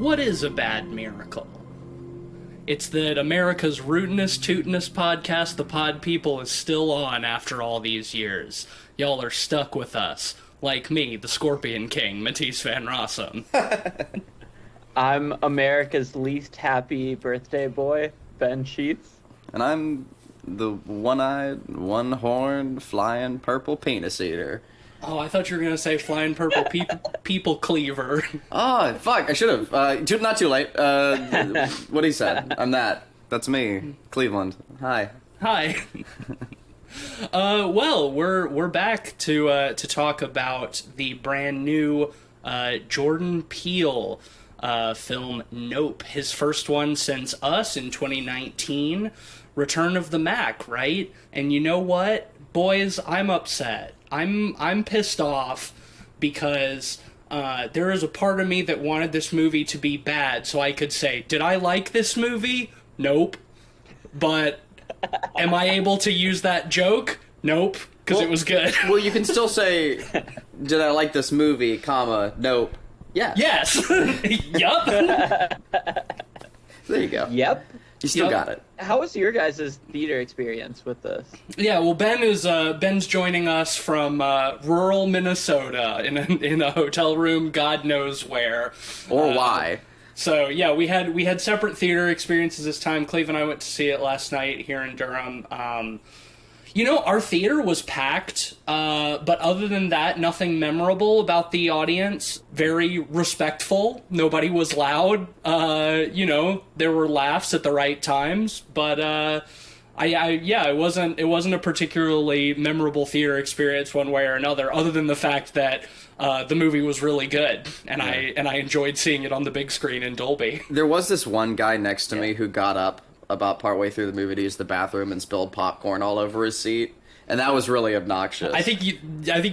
what is a bad miracle? It's that America's rootinest, tootinest podcast, The Pod People, is still on after all these years. Y'all are stuck with us. Like me, the Scorpion King, Matisse Van Rossum. I'm America's least happy birthday boy, Ben Sheets. And I'm the one-eyed, one-horned, flying purple penis eater. Oh, I thought you were going to say flying purple people cleaver. Oh, fuck, I should have. Not too late. What he said. I'm that. That's me. Cleveland. Hi. Hi. Well, we're back to talk about the brand new Jordan Peele film Nope, his first one since Us in 2019, Return of the Mac, right? And you know what, boys, I'm upset. I'm pissed off because there is a part of me that wanted this movie to be bad, so I could say, did I like this movie? Nope. But am I able to use that joke? Nope, because it was good. Well, you can still say, did I like this movie, comma, nope. Yeah. Yes. Yup. There you go. Yep. You still got it. How was your guys' theater experience with this? Yeah, well, Ben's joining us from rural Minnesota in a hotel room, God knows where. Or why. So yeah, we had separate theater experiences this time. Cleve and I went to see it last night here in Durham. Our theater was packed, but other than that, nothing memorable about the audience. Very respectful. Nobody was loud. There were laughs at the right times, but it wasn't a particularly memorable theater experience one way or another, other than the fact that the movie was really good, and I enjoyed seeing it on the big screen in Dolby. There was this one guy next to me who got up about partway through the movie to use the bathroom and spilled popcorn all over his seat, and that was really obnoxious. I think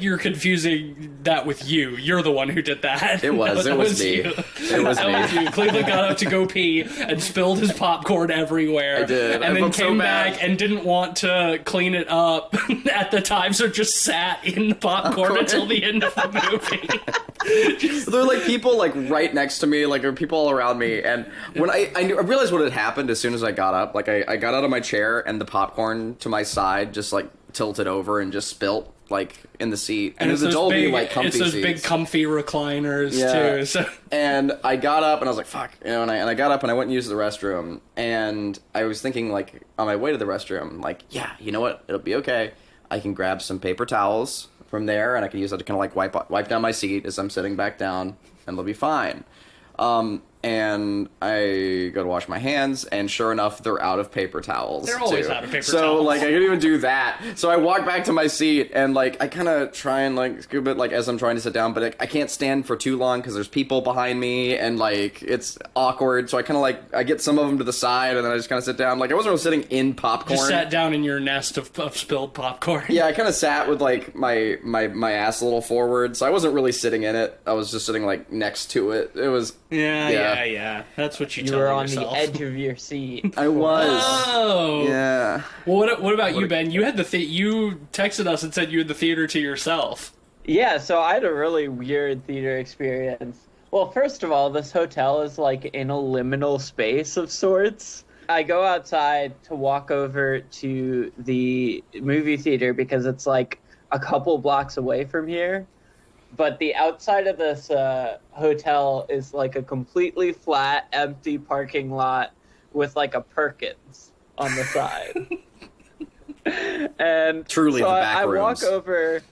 you're confusing that with you. You're the one who did that. It was me. It was me. You. Cleveland got up to go pee and spilled his popcorn everywhere. I did. And then came so back and didn't want to clean it up at the time, so just sat in the popcorn until the end of the movie. There were like people like right next to me, like there were people all around me, and when I realized what had happened as soon as I got up, like I got out of my chair and the popcorn to my side just like tilted over and just spilt like in the seat. And it was a Dolby big, like comfy it's those seats. big comfy recliners too. So. And I got up and I was like, fuck, and I got up and I went and used the restroom, and I was thinking like on my way to the restroom, like, yeah, you know what, it'll be okay. I can grab some paper towels from there, and I can use that to kind of like wipe down my seat as I'm sitting back down, and they'll be fine. And I go to wash my hands, and sure enough, they're out of paper towels. They're always too. out of paper so, towels. So, like, I couldn't even do that. So I walk back to my seat, and, like, I kind of try and, like, scoop it, like, as I'm trying to sit down, but I can't stand for too long because there's people behind me, and, like, it's awkward. So I kind of, like, I get some of them to the side, and then I just kind of sit down. Like, I wasn't really sitting in popcorn. Just sat down in your nest of spilled popcorn. Yeah, I kind of sat with, like, my ass a little forward, so I wasn't really sitting in it. I was just sitting, like, next to it. It was... Yeah. That's what you You tell were on yourself. the edge of your seat. I was. Oh. Yeah. Well, what about you, Ben? You had you texted us and said you had the theater to yourself. Yeah, so I had a really weird theater experience. Well, first of all, this hotel is like in a liminal space of sorts. I go outside to walk over to the movie theater because it's like a couple blocks away from here. But the outside of this hotel is like a completely flat, empty parking lot with like a Perkins on the side. And truly so the back I rooms. walk over.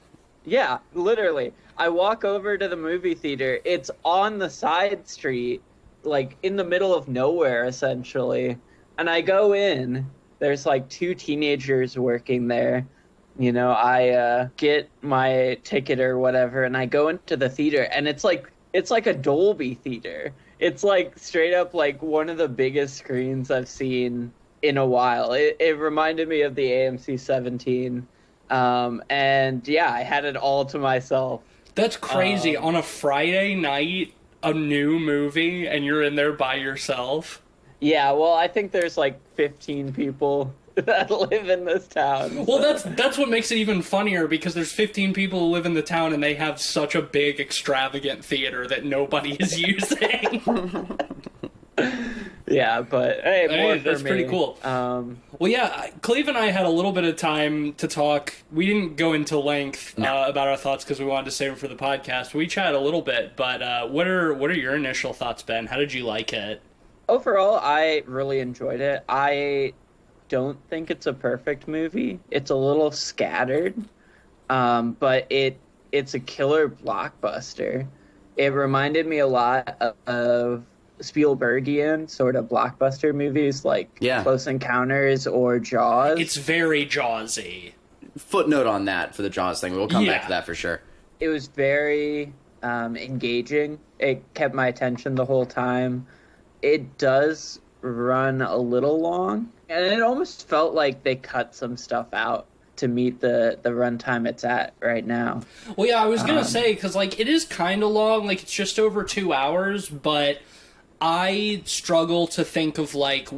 Yeah, literally. I walk over to the movie theater. It's on the side street, like in the middle of nowhere, essentially. And I go in. There's like two teenagers working there. You know, I get my ticket or whatever, and I go into the theater, and it's like a Dolby theater. It's like straight up like one of the biggest screens I've seen in a while. It reminded me of the AMC 17, and yeah, I had it all to myself. That's crazy. On a Friday night, a new movie, and you're in there by yourself. Yeah, well, I think there's like 15 people that live in this town. Well, that's what makes it even funnier, because there's 15 people who live in the town and they have such a big, extravagant theater that nobody is using. Yeah, but hey, more for that's me. pretty cool. Well, yeah, Cleve and I had a little bit of time to talk. We didn't go into length about our thoughts because we wanted to save them for the podcast. We chatted a little bit, but what are your initial thoughts, Ben? How did you like it? Overall, I really enjoyed it. I don't think it's a perfect movie. It's a little scattered, but it's a killer blockbuster. It reminded me a lot of Spielbergian sort of blockbuster movies like Close Encounters or Jaws. It's very Jawsy. Footnote on that for the Jaws thing. We'll come back to that for sure. It was very engaging. It kept my attention the whole time. It does run a little long, and it almost felt like they cut some stuff out to meet the runtime it's at right now. Well, yeah, I was gonna say, because like it is kind of long, like it's just over 2 hours, but I struggle to think of like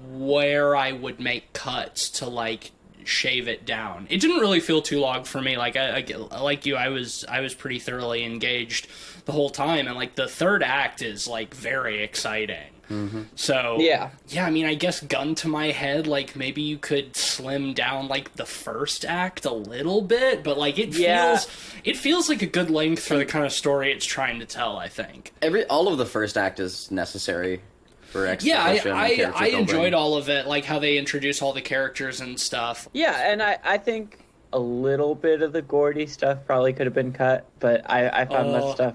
where I would make cuts to like shave it down. It didn't really feel too long for me. Like I like you, I was pretty thoroughly engaged the whole time, and like the third act is like very exciting. Mm-hmm. So yeah, I mean, I guess gun to my head, like maybe you could slim down like the first act a little bit, but like it feels like a good length for the kind of story it's trying to tell. I think all of the first act is necessary for exposition. Yeah, I enjoyed all of it, like how they introduce all the characters and stuff. Yeah, and I think a little bit of the Gordy stuff probably could have been cut, but I found that stuff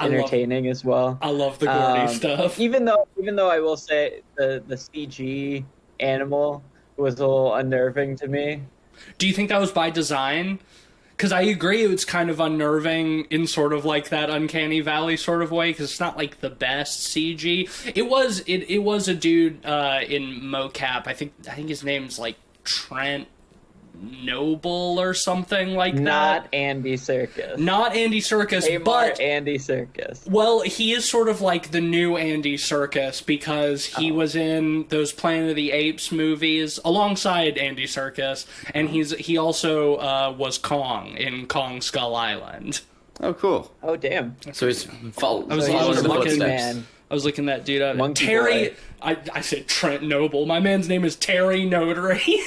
entertaining as well. I love the Gordy stuff. Even though I will say the CG animal was a little unnerving to me. Do you think that was by design? Because I agree it's kind of unnerving in sort of like that Uncanny Valley sort of way, because it's not like the best CG. It was a dude in mocap. I think his name's like Trent Noble or something like that. Not Andy Serkis. Not Andy Serkis, but Andy Serkis. Well, he is sort of like the new Andy Serkis, because he was in those Planet of the Apes movies alongside Andy Serkis, and he also was Kong in Kong Skull Island. Oh, cool. Oh, damn. So he's following the footsteps. Man. I was looking that dude up. Monkey Terry, boy. I said Trent Noble. My man's name is Terry Notary.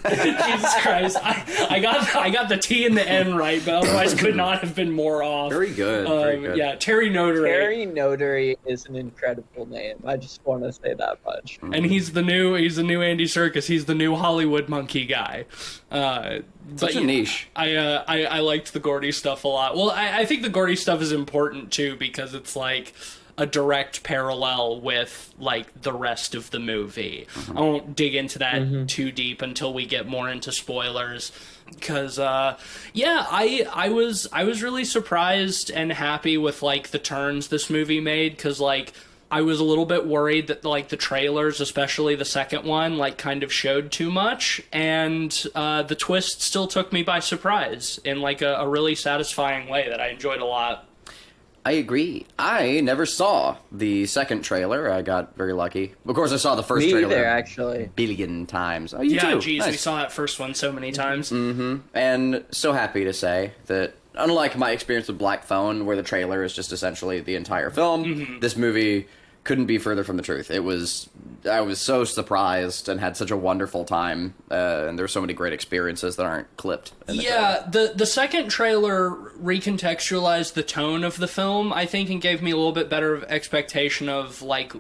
Jesus Christ! I got the T and the N right, but otherwise could not have been more off. Very good. Very good. Yeah, Terry Notary. Terry Notary is an incredible name. I just want to say that much. And he's the new Andy Serkis. He's the new Hollywood monkey guy. Such a niche. I liked the Gordy stuff a lot. Well, I think the Gordy stuff is important too, because it's like a direct parallel with like the rest of the movie. I won't dig into that too deep until we get more into spoilers, because I was really surprised and happy with like the turns this movie made, because like I was a little bit worried that like the trailers, especially the second one, like kind of showed too much, and the twist still took me by surprise in like a really satisfying way that I enjoyed a lot. I agree. I never saw the second trailer. I got very lucky. Of course, I saw the first trailer. Me either, actually. A billion times. Oh, you too. Yeah, geez, Nice. we saw that first one so many times. Mm-hmm. And so happy to say that, unlike my experience with Black Phone, where the trailer is just essentially the entire film, this movie couldn't be further from the truth. I was so surprised and had such a wonderful time, and there's so many great experiences that aren't clipped in the trailer. The second trailer recontextualized the tone of the film, I think, and gave me a little bit better expectation of like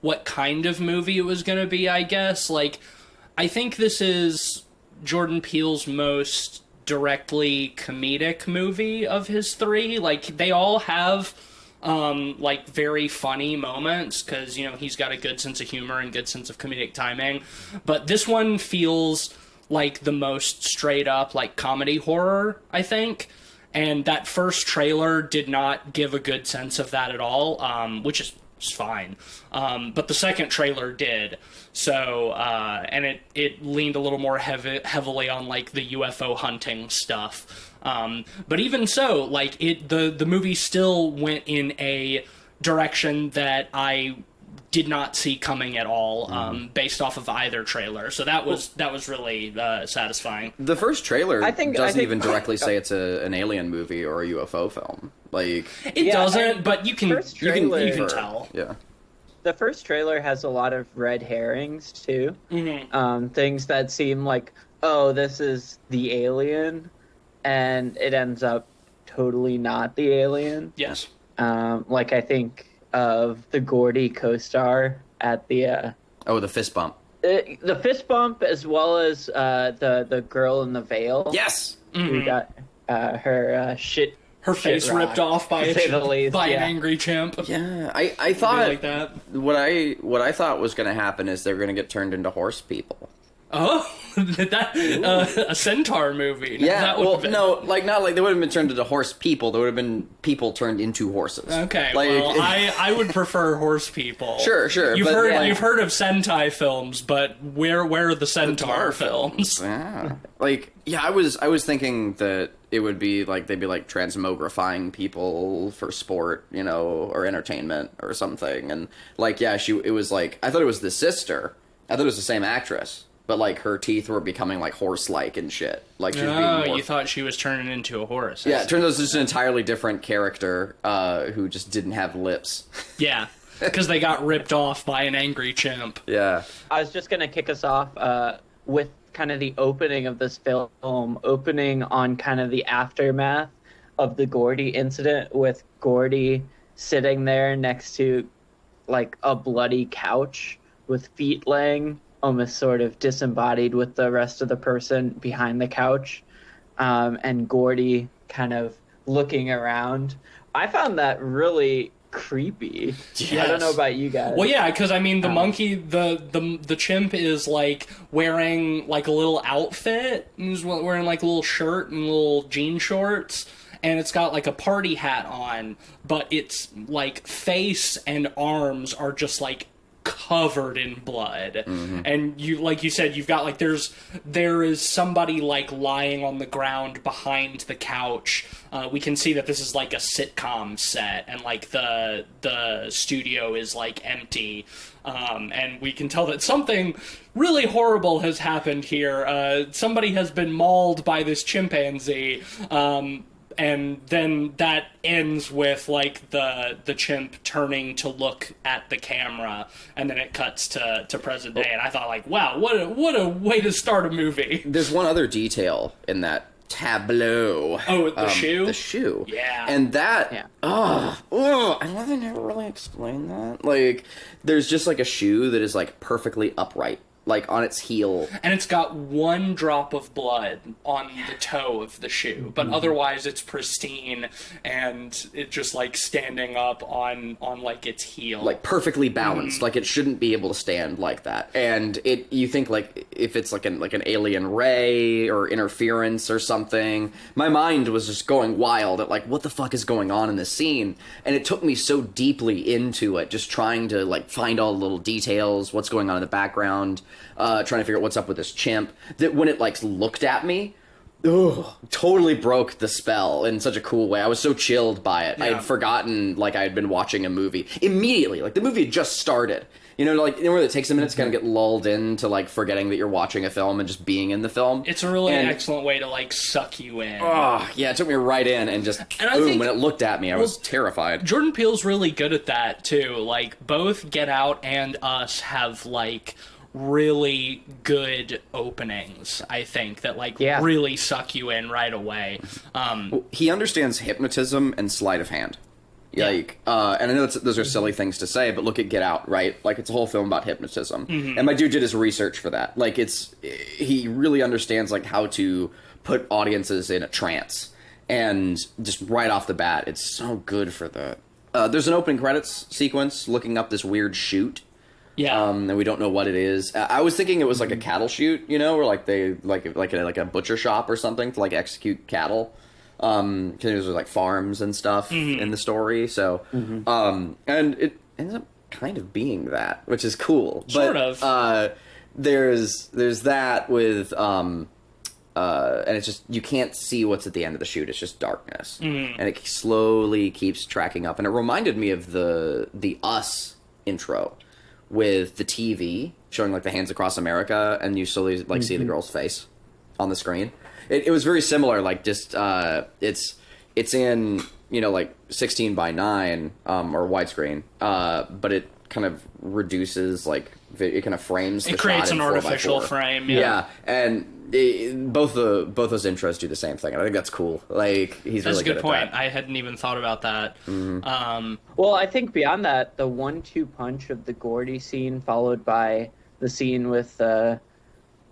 what kind of movie it was going to be, I guess. Like, I think this is Jordan Peele's most directly comedic movie of his three. Like, they all have like very funny moments, because, you know, he's got a good sense of humor and good sense of comedic timing, but this one feels like the most straight up like comedy horror, I think, and that first trailer did not give a good sense of that at all, which is fine, but the second trailer did. So and it leaned a little more heavily on like the UFO hunting stuff. But even so, like the movie still went in a direction that I did not see coming at all, based off of either trailer. So that was really satisfying. The first trailer I think doesn't even directly say it's an alien movie or a UFO film. Like, It doesn't, but you can first you can trailer- tell. yeah. The first trailer has a lot of red herrings too. Things that seem like, oh, this is the alien, and it ends up totally not the alien. Yes. Like I think of the Gordy co-star at the Oh, the fist bump. the fist bump, as well as the girl in the veil. Yes. Who got her shit. Her face rocked, ripped off by to say the least, an yeah. angry chimp. Yeah, I thought like that. what I thought was going to happen is they're going to get turned into horse people. Oh, a centaur movie. Yeah, That well, would've been- no, like not like they would have been turned into horse people. They would have been people turned into horses. Okay, like, well, I would prefer horse people. Sure, You've but, heard like- you've heard of Sentai films, but where are the centaur films? Yeah. Like, yeah, I was thinking that it would be like they'd be like transmogrifying people for sport, you know, or entertainment or something. And like, yeah, it was like I thought it was the sister. I thought it was the same actress, but like her teeth were becoming like horse-like and shit. Like she was Oh, being you thought she was turning into a horse? Yeah, it turns out it's just an entirely different character who just didn't have lips. Yeah, because they got ripped off by an angry chimp. Yeah. I was just gonna kick us off with kind of the opening of this film, opening on kind of the aftermath of the Gordy incident, with Gordy sitting there next to like a bloody couch with feet laying almost sort of disembodied with the rest of the person behind the couch, and Gordy kind of looking around. I found that really creepy. I don't know about you guys. Well, yeah, because I mean, the monkey, the chimp is like wearing like a little outfit. He's wearing like a little shirt and little jean shorts, and it's got like a party hat on, but its like face and arms are just like covered in blood. And you, like you said, you've got like there is somebody like lying on the ground behind the couch. We can see that this is like a sitcom set, and like the studio is like empty, and we can tell that something really horrible has happened here. Somebody has been mauled by this chimpanzee. And then that ends with like the chimp turning to look at the camera, and then it cuts to present day. And I thought, like, wow, what a way to start a movie. There's one other detail in that tableau. Oh, the shoe? The shoe. Yeah. And that, Yeah. I love they never really explained that. Like, there's just like a shoe that is like perfectly upright, like on its heel. And it's got one drop of blood on the toe of the shoe, but otherwise it's pristine, and it just like standing up on like its heel. Like perfectly balanced, like it shouldn't be able to stand like that. And you think like if it's like an alien ray or interference or something. My mind was just going wild at like what the fuck is going on in this scene, and it took me so deeply into it, just trying to like find all the little details, what's going on in the background, trying to figure out what's up with this chimp. That when it like looked at me, totally broke the spell in such a cool way. I was so chilled by it. I Yeah. had forgotten like I had been watching a movie immediately. Like the movie had just started. You know, like, you know, where it takes a minute to kind of get lulled into like forgetting that you're watching a film and just being in the film. It's a really And- excellent way to like suck you in. Oh, yeah, it took me right in, and just And I boom, think- when it looked at me, I was terrified. Jordan Peele's really good at that too. Like both Get Out and Us have like really good openings, I think, that like Yeah. really suck you in right away. He understands hypnotism and sleight of hand. Yeah. Like, and I know those are silly things to say, but look at Get Out, right? Like, it's a whole film about hypnotism. Mm-hmm. And my dude did his research for that. Like, he really understands, like, how to put audiences in a trance. And just right off the bat, it's so good for the... there's an opening credits sequence looking up this weird chute. Yeah. And we don't know what it is. I was thinking it was like a cattle chute, you know, where like they like a butcher shop or something to like execute cattle. Because there's like farms and stuff in the story. So, and it ends up kind of being that, which is cool. Sort but, of. There's that with and it's just you can't see what's at the end of the chute. It's just darkness, and it slowly keeps tracking up. And it reminded me of the Us intro, with the TV showing like the Hands Across America, and you slowly like see the girl's face on the screen. It was very similar. Like just it's in like 16:9 or widescreen, but it kind of reduces like it kind of frames. The It creates shot in an 4:4. artificial frame. Yeah, and both those intros do the same thing, and I think that's cool. Like he's That's really a good at point. that. I hadn't even thought about that. Well, I think beyond that, the 1-2 punch of the Gordy scene, followed by the scene with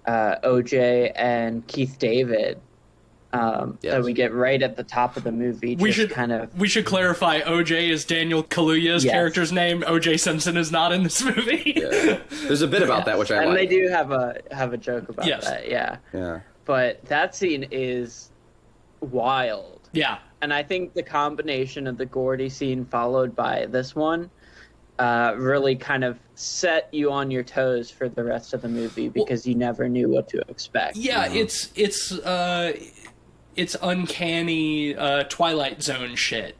OJ and Keith David, that we get right at the top of the movie. We should clarify. OJ is Daniel Kaluuya's character's name. OJ Simpson is not in this movie. Yeah. There's a bit about that which I and like. they do have a joke about that. Yeah. Yeah. But that scene is wild. Yeah. And I think the combination of the Gordy scene followed by this one really kind of set you on your toes for the rest of the movie because you never knew what to expect. Yeah, it's uncanny Twilight Zone shit,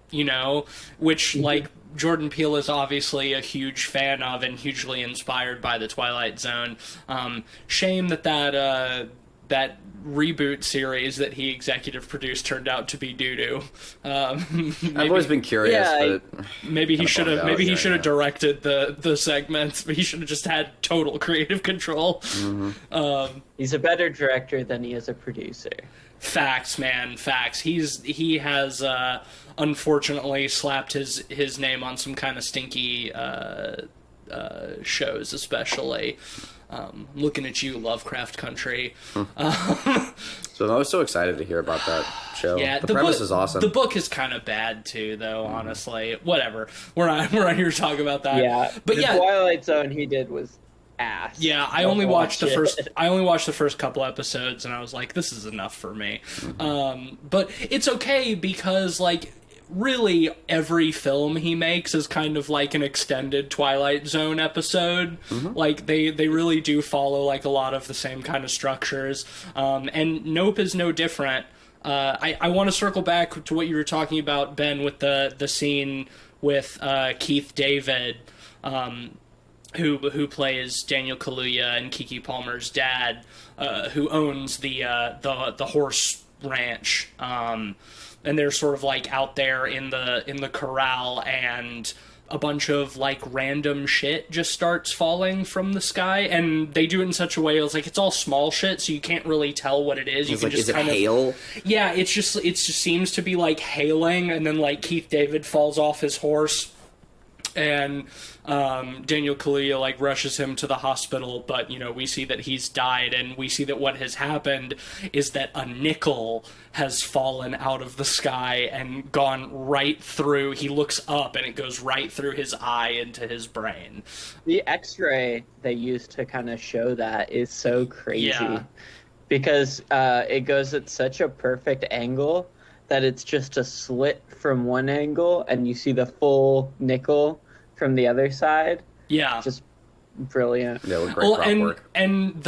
which like Jordan Peele is obviously a huge fan of and hugely inspired by the Twilight Zone. Shame that reboot series that he executive produced turned out to be doo-doo. I've always been curious, but maybe he should have yeah. directed the segments, but he should have just had total creative control. He's a better director than he is a producer. Facts, man, facts. He has unfortunately slapped his name on some kind of stinky shows, especially. Looking at you, Lovecraft Country. So I was so excited to hear about that show. Yeah, the premise is awesome. The book is kind of bad too, though. Honestly, whatever. We're not here to talk about that. Yeah, but the Twilight Zone he did was ass. Yeah, I only watched the first couple episodes, and I was like, this is enough for me. But it's okay because like, really every film he makes is kind of like an extended Twilight Zone episode. Like they really do follow like a lot of the same kind of structures. And Nope is no different. I want to circle back to what you were talking about, Ben, with the scene with Keith David, who plays Daniel Kaluuya and Keke Palmer's dad, who owns the horse ranch. And they're sort of like out there in the corral, and a bunch of like random shit just starts falling from the sky, and they do it in such a way it's all small shit, so you can't really tell what it is. You can just is it hail? Yeah, it just seems to be like hailing, and then like Keith David falls off his horse, and Daniel Kaluuya like rushes him to the hospital, but we see that he's died, and we see that what has happened is that a nickel has fallen out of the sky and gone right through. He looks up and it goes right through his eye into his brain. The X-ray they used to kind of show that is so crazy. Yeah. Because it goes at such a perfect angle that it's just a slit from one angle, and you see the full nickel from the other side. Yeah. Just brilliant. Yeah, great prop work. And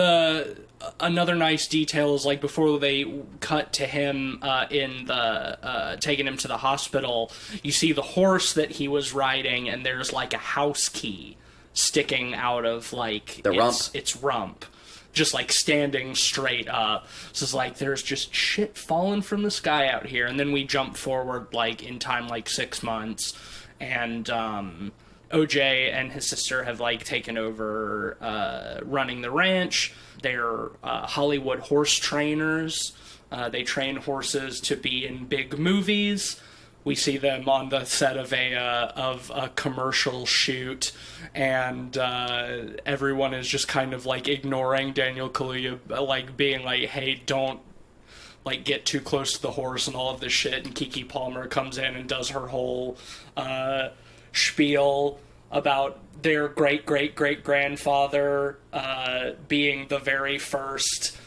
another nice detail is like before they cut to him in the taking him to the hospital, you see the horse that he was riding, and there's like a house key sticking out of like its rump. Just like standing straight up. So it's like there's just shit falling from the sky out here. And then we jump forward like in time like 6 months, and OJ and his sister have like taken over running the ranch. They're Hollywood horse trainers. They train horses to be in big movies. We see them on the set of a commercial shoot, and everyone is just kind of like ignoring Daniel Kaluuya, like being like, "Hey, don't like get too close to the horse," and all of this shit. And Keke Palmer comes in and does her whole spiel about their great-great-great-grandfather being the very first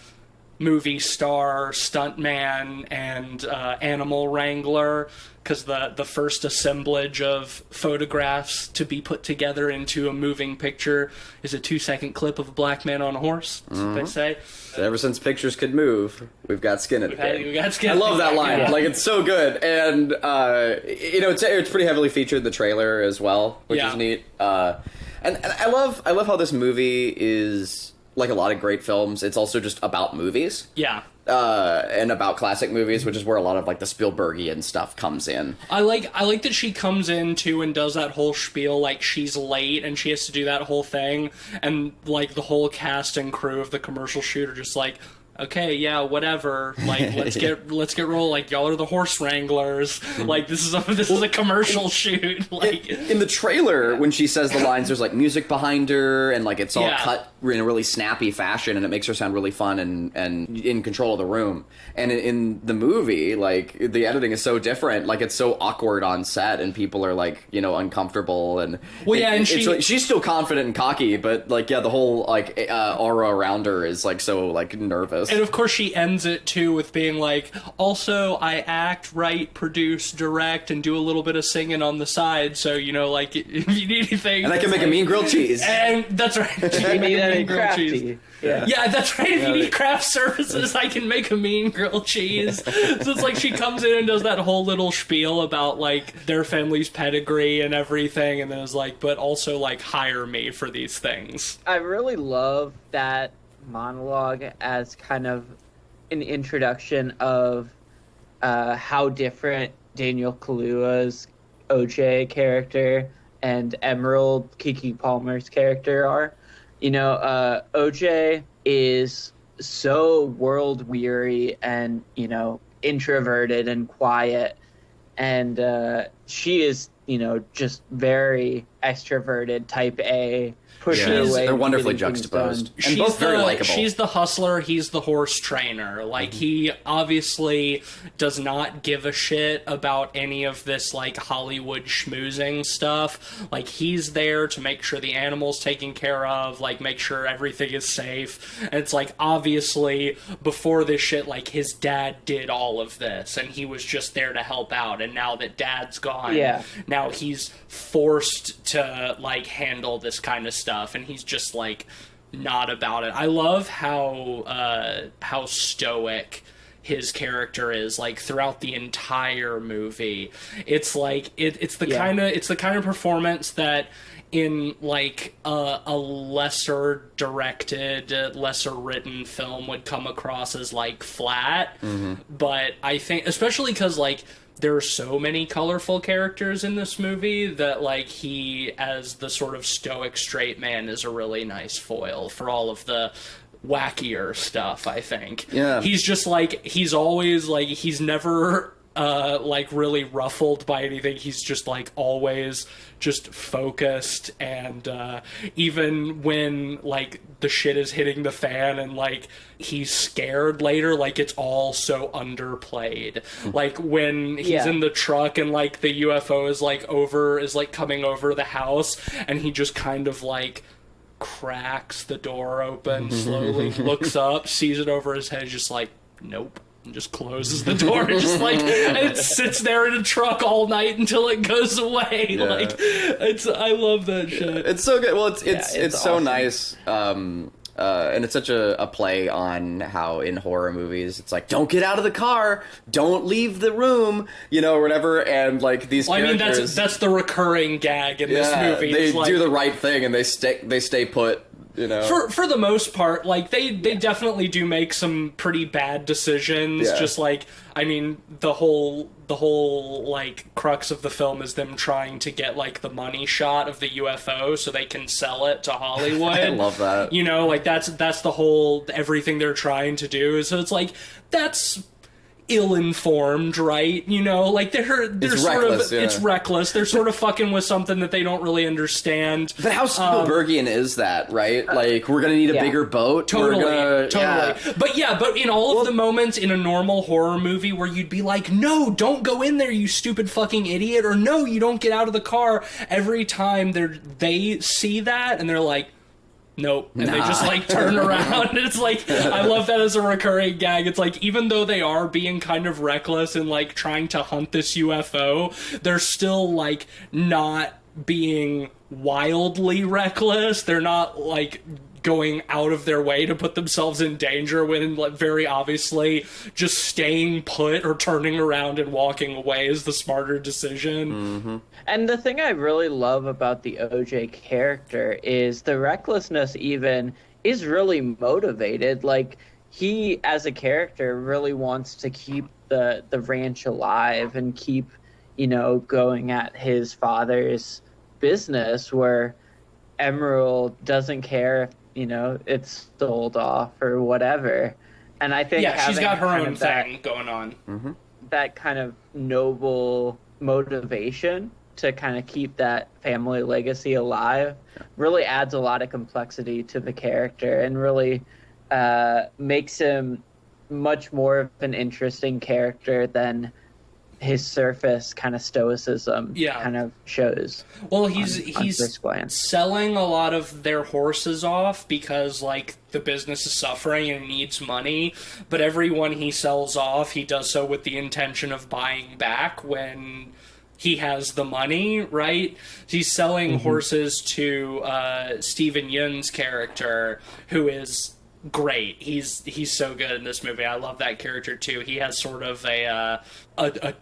movie star, stuntman, and animal wrangler, because the first assemblage of photographs to be put together into a moving picture is a 2-second clip of a black man on a horse, that's what they say. Ever since pictures could move, we've got skin in the game. We got skin. I love that line. Yeah. Like, it's so good. And, it's pretty heavily featured in the trailer as well, which is neat. And I love how this movie is, like a lot of great films, it's also just about movies. Yeah. And about classic movies, which is where a lot of like the Spielbergian stuff comes in. I like that she comes in too and does that whole spiel, like she's late and she has to do that whole thing, and like the whole cast and crew of the commercial shoot are just like, okay, yeah, whatever. Like, let's get roll. Like, y'all are the horse wranglers. Like, this is a commercial shoot. Like, in the trailer, when she says the lines, there's like music behind her, and like it's all cut in a really snappy fashion, and it makes her sound really fun and in control of the room. And in the movie, like the editing is so different. Like it's so awkward on set, and people are like, you know, uncomfortable. And she's still confident and cocky, but like the whole like aura around her is like so like nervous. And of course she ends it too with being like, also I act, write, produce, direct, and do a little bit of singing on the side, so you know, like if you need anything. And I can make a mean grilled cheese. And that's right. You need any crafty. Yeah, that's right. If you need craft services, I can make a mean grilled cheese. So it's like she comes in and does that whole little spiel about like their family's pedigree and everything, and then is like, but also like hire me for these things. I really love that monologue as kind of an introduction of how different Daniel Kaluuya's OJ character and Emerald, Keke Palmer's character, are. You know, OJ is so world weary and, you know, introverted and quiet, and she is, you know, just very extroverted, type A. They're wonderfully juxtaposed. And both very likable. She's the hustler, he's the horse trainer. Like, he obviously does not give a shit about any of this, like, Hollywood schmoozing stuff. Like, he's there to make sure the animal's taken care of, like, make sure everything is safe. And it's like, obviously, before this shit, like, his dad did all of this, and he was just there to help out. And now that dad's gone, now he's forced to, like, handle this kind of stuff, and he's just like not about it. I love how stoic his character is, like, throughout the entire movie. It's like it's the kind of performance that in like a lesser directed, lesser written film would come across as like flat. But I think especially because like there are so many colorful characters in this movie that, like, he, as the sort of stoic straight man, is a really nice foil for all of the wackier stuff, I think. Yeah. He's just, like, he's always, like, he's never, like, really ruffled by anything. He's just, like, always just focused, and even when, like, the shit is hitting the fan and, like, he's scared later, like, it's all so underplayed. Like, when he's in the truck and, like, the UFO is, like, coming over the house, and he just kind of, like, cracks the door open, slowly looks up, sees it over his head, just like, nope. And just closes the door and just like and it sits there in a truck all night until it goes away. Like, I love that shit. It's so good. Well, it's awesome. so nice. And it's such a play on how in horror movies it's like, don't get out of the car, don't leave the room, you know, or whatever. And like these characters, I mean, that's the recurring gag in this movie. They like, do the right thing and they stay put. You know. For the most part, like, they definitely do make some pretty bad decisions. Yeah. Just like, I mean, the whole like crux of the film is them trying to get like the money shot of the UFO so they can sell it to Hollywood. I love that. You know, like that's the whole everything they're trying to do. So it's like that's ill-informed, right? You know, like they're it's sort reckless, of it's reckless. They're sort of fucking with something that they don't really understand. But how Spielbergian is that, right? Like, we're gonna need a bigger boat. Totally. Yeah. But in all of the moments in a normal horror movie where you'd be like, no, don't go in there, you stupid fucking idiot, or no, you don't get out of the car. Every time they see that and they're like, nope. And they just like turn around. It's like, I love that as a recurring gag. It's like, even though they are being kind of reckless and like trying to hunt this UFO, they're still like not being wildly reckless. They're not like going out of their way to put themselves in danger when, like, very obviously just staying put or turning around and walking away is the smarter decision. And the thing I really love about the OJ character is the recklessness even is really motivated. Like, he, as a character, really wants to keep the ranch alive and keep, you know, going at his father's business, where Emerald doesn't care if, you know, it's sold off or whatever. And I think Yeah, she's having got her kind own of that- thing going on. that kind of noble motivation to kind of keep that family legacy alive really adds a lot of complexity to the character and really makes him much more of an interesting character than his surface kind of stoicism kind of shows. Well, on he's first glance. selling a lot of their horses off because, like, the business is suffering and needs money, but everyone he sells off, he does so with the intention of buying back when he has the money, right? He's selling horses to Steven Yeun's character, who is great. He's so good in this movie. I love that character too. He has sort of a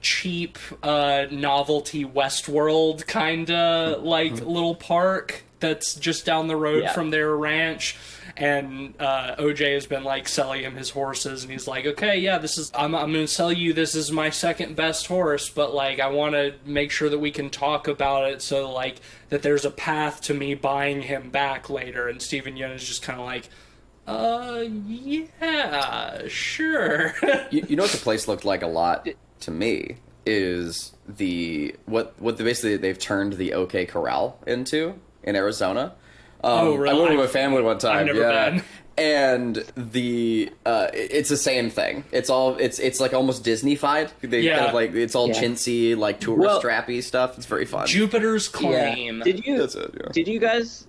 cheap novelty Westworld kind of like little park that's just down the road from their ranch. And OJ has been like selling him his horses, and he's like, okay, yeah, I'm going to sell you, this is my second best horse, but like I want to make sure that we can talk about it so like that there's a path to me buying him back later. And Steven Yeun is just kind of like, yeah, sure. You know what the place looked like a lot to me is basically they've turned the OK Corral into in Arizona. Oh, really? I went with my family one time. I've never been. And it's the same thing. It's like almost Disney-fied. They kind of like, it's all chintzy, like tourist trappy stuff. It's very fun. Jupiter's Claim. Did you That's it, yeah. Did you guys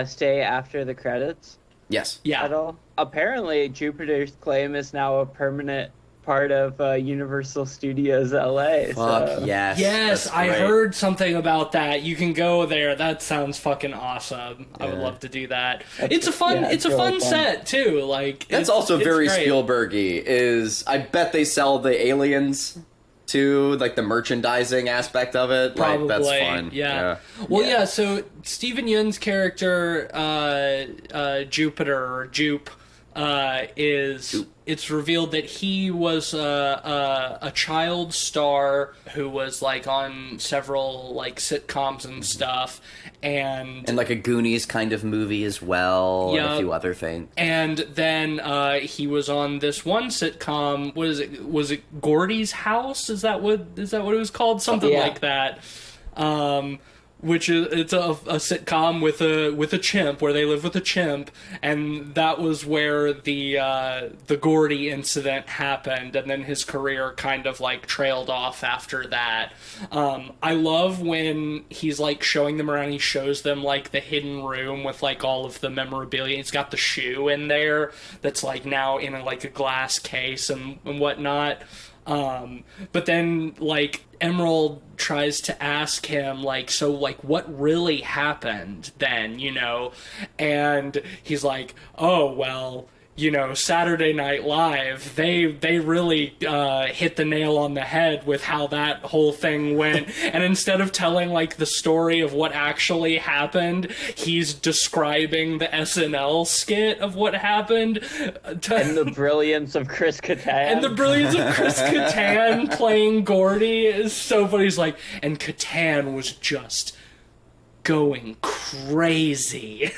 stay after the credits Yes. Yeah. at all? Apparently, Jupiter's Claim is now a permanent part of Universal Studios LA. Fuck so. yes. Yes, That's I great. heard something about that. You can go there. That sounds fucking awesome. I would love to do that. It's a fun it's it's a really fun fun. set too. Like That's it's also very great. Spielbergy. Is I bet they sell the aliens too, like the merchandising aspect of it. Probably, like that's fun. yeah. Well, yeah. So Steven Yeun's character, Jupiter or Jupe, it's revealed that he was a child star who was like on several like sitcoms and stuff, and like a Goonies kind of movie as well, and Yeah. a few other things. And then he was on this one sitcom. What is it? Was it Gordy's House? Is that what it was called? Something Yeah. like that. Which is it's a sitcom with a chimp where they live with a chimp, and that was where the Gordy incident happened, and then his career kind of like trailed off after that. I love when he's like showing them around. He shows them like the hidden room with like all of the memorabilia. He's got the shoe in there that's like now in like a glass case and whatnot. But then like Emerald tries to ask him like, so like what really happened then, you know? And he's like, oh, well, you know, Saturday Night Live, they really hit the nail on the head with how that whole thing went. And instead of telling like the story of what actually happened, he's describing the SNL skit of what happened. And the brilliance of Chris Kattan. And the brilliance of Chris Kattan playing Gordy is so funny. He's like, and Kattan was just going crazy.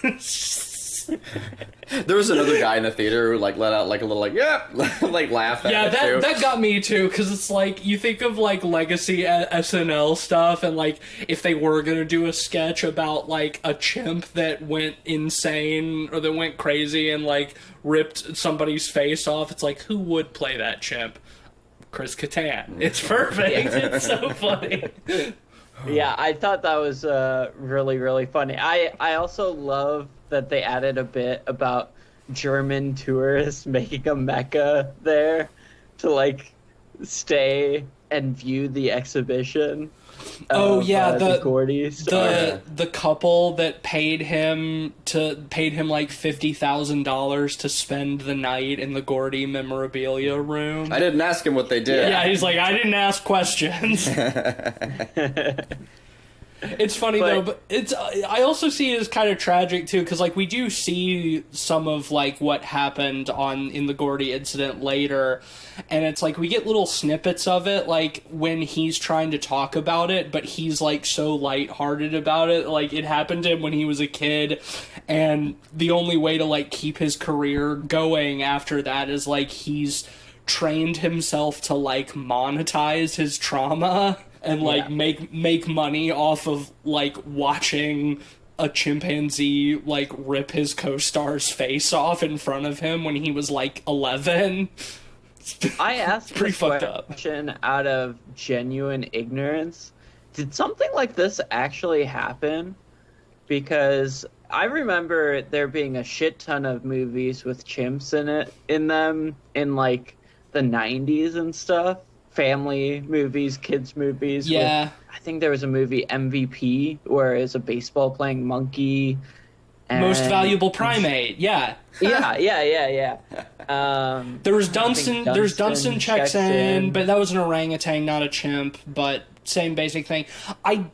There was another guy in the theater who like let out like a little like yeah like laugh at Yeah, it too. that got me too, because it's like you think of like legacy SNL stuff, and like if they were gonna do a sketch about like a chimp that went insane or that went crazy and like ripped somebody's face off, it's like who would play that chimp? Chris Kattan. It's perfect. It's so funny. Yeah, I thought that was really, really funny. I also love that they added a bit about German tourists making a mecca there to like stay and view the exhibition. Oh yeah, the Gordies. the couple that paid him like $50,000 to spend the night in the Gordy memorabilia room. I didn't ask him what they did. Yeah, he's like, I didn't ask questions. It's funny though, but I also see it as kind of tragic too, because like we do see some of like what happened in the Gordy incident later, and it's like we get little snippets of it, like when he's trying to talk about it, but he's like so lighthearted about it, like it happened to him when he was a kid, and the only way to like keep his career going after that is like he's trained himself to like monetize his trauma and like make money off of like watching a chimpanzee like rip his co-star's face off in front of him when he was like 11. I asked pretty this fucked up. question out of genuine ignorance. Did something like this actually happen? Because I remember there being a shit ton of movies with chimps in them in like the 90s and stuff. Family movies, kids movies. Yeah. I think there was a movie MVP where it was a baseball playing monkey. Most valuable primate. Yeah. Yeah. There was Dunstan. There's Dunstan checks in, but that was an orangutan, not a chimp. But same basic thing. I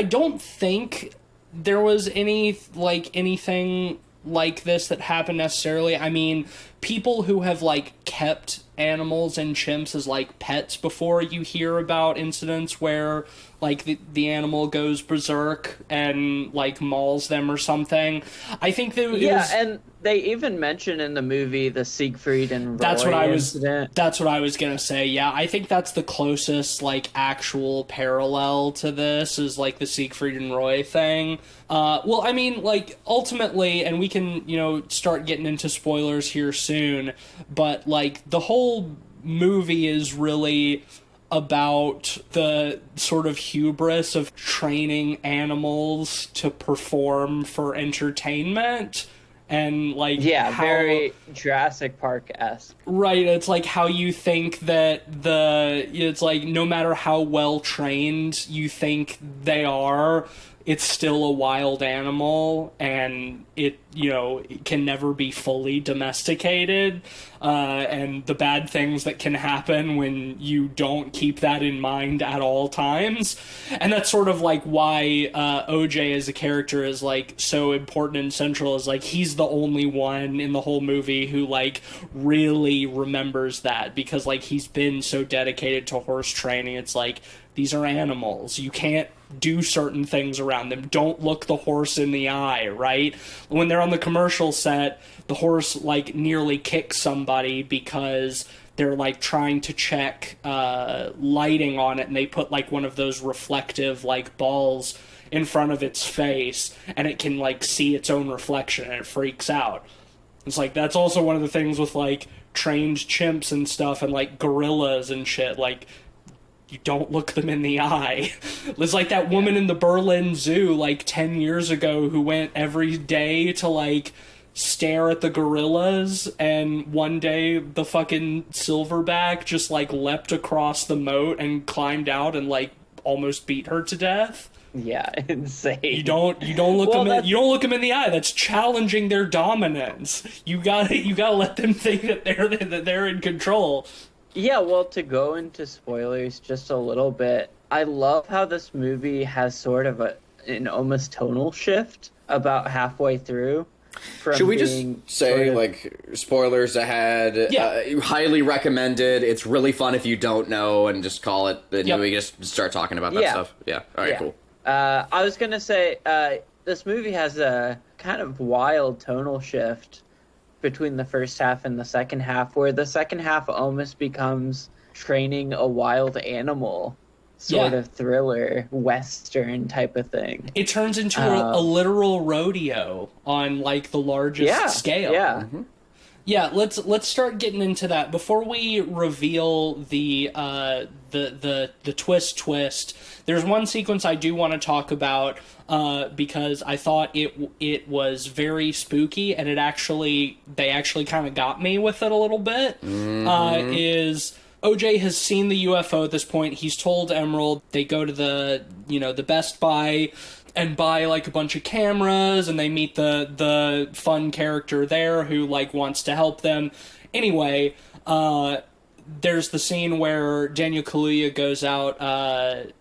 don't think there was anything like this that happened necessarily. I mean, people who have like kept animals and chimps as like pets before, you hear about incidents where like the animal goes berserk and like mauls them or something. I think that and they even mention in the movie the Siegfried and Roy incident. That's what I was gonna say. Yeah, I think that's the closest like actual parallel to this is like the Siegfried and Roy thing. Well, I mean, like ultimately, and we can start getting into spoilers here soon, but like the whole movie is really about the sort of hubris of training animals to perform for entertainment. And like very Jurassic Park-esque. Right, it's like how you think that it's like no matter how well trained you think they are, it's still a wild animal, and it can never be fully domesticated, and the bad things that can happen when you don't keep that in mind at all times. And that's sort of like why OJ as a character is like so important and central, is like he's the only one in the whole movie who like really remembers that, because like he's been so dedicated to horse training. It's like, these are animals. You can't do certain things around them. Don't look the horse in the eye, right? When they're on the commercial set, the horse like nearly kicks somebody because they're like trying to check lighting on it, and they put like one of those reflective like balls in front of its face, and it can like see its own reflection, and it freaks out. It's like, that's also one of the things with like trained chimps and stuff, and like gorillas and shit, like you don't look them in the eye. It's like that woman in the Berlin Zoo like 10 years ago who went every day to like stare at the gorillas, and one day the fucking silverback just like leapt across the moat and climbed out and like almost beat her to death. Yeah, insane. You don't look you don't look them in the eye. That's challenging their dominance. You gotta let them think that they're in control. Yeah, well, to go into spoilers just a little bit, I love how this movie has sort of an almost tonal shift about halfway through. Should we just say, like, spoilers ahead? Yeah. Highly recommended. It's really fun if you don't know, and just call it. Then we just start talking about that stuff. Yeah. All right, cool. I was going to say, this movie has a kind of wild tonal shift between the first half and the second half, where the second half almost becomes training a wild animal sort of thriller, Western type of thing. It turns into a literal rodeo on like the largest scale. Yeah. Mm-hmm. Yeah, let's start getting into that. Before we reveal the twist, there's one sequence I do want to talk about because I thought it was very spooky, and they actually kind of got me with it a little bit. Mm-hmm. Is OJ has seen the UFO at this point. He's told Emerald. They go to the Best Buy and buy like a bunch of cameras, and they meet the fun character there who like wants to help them. Anyway, there's the scene where Daniel Kaluuya goes out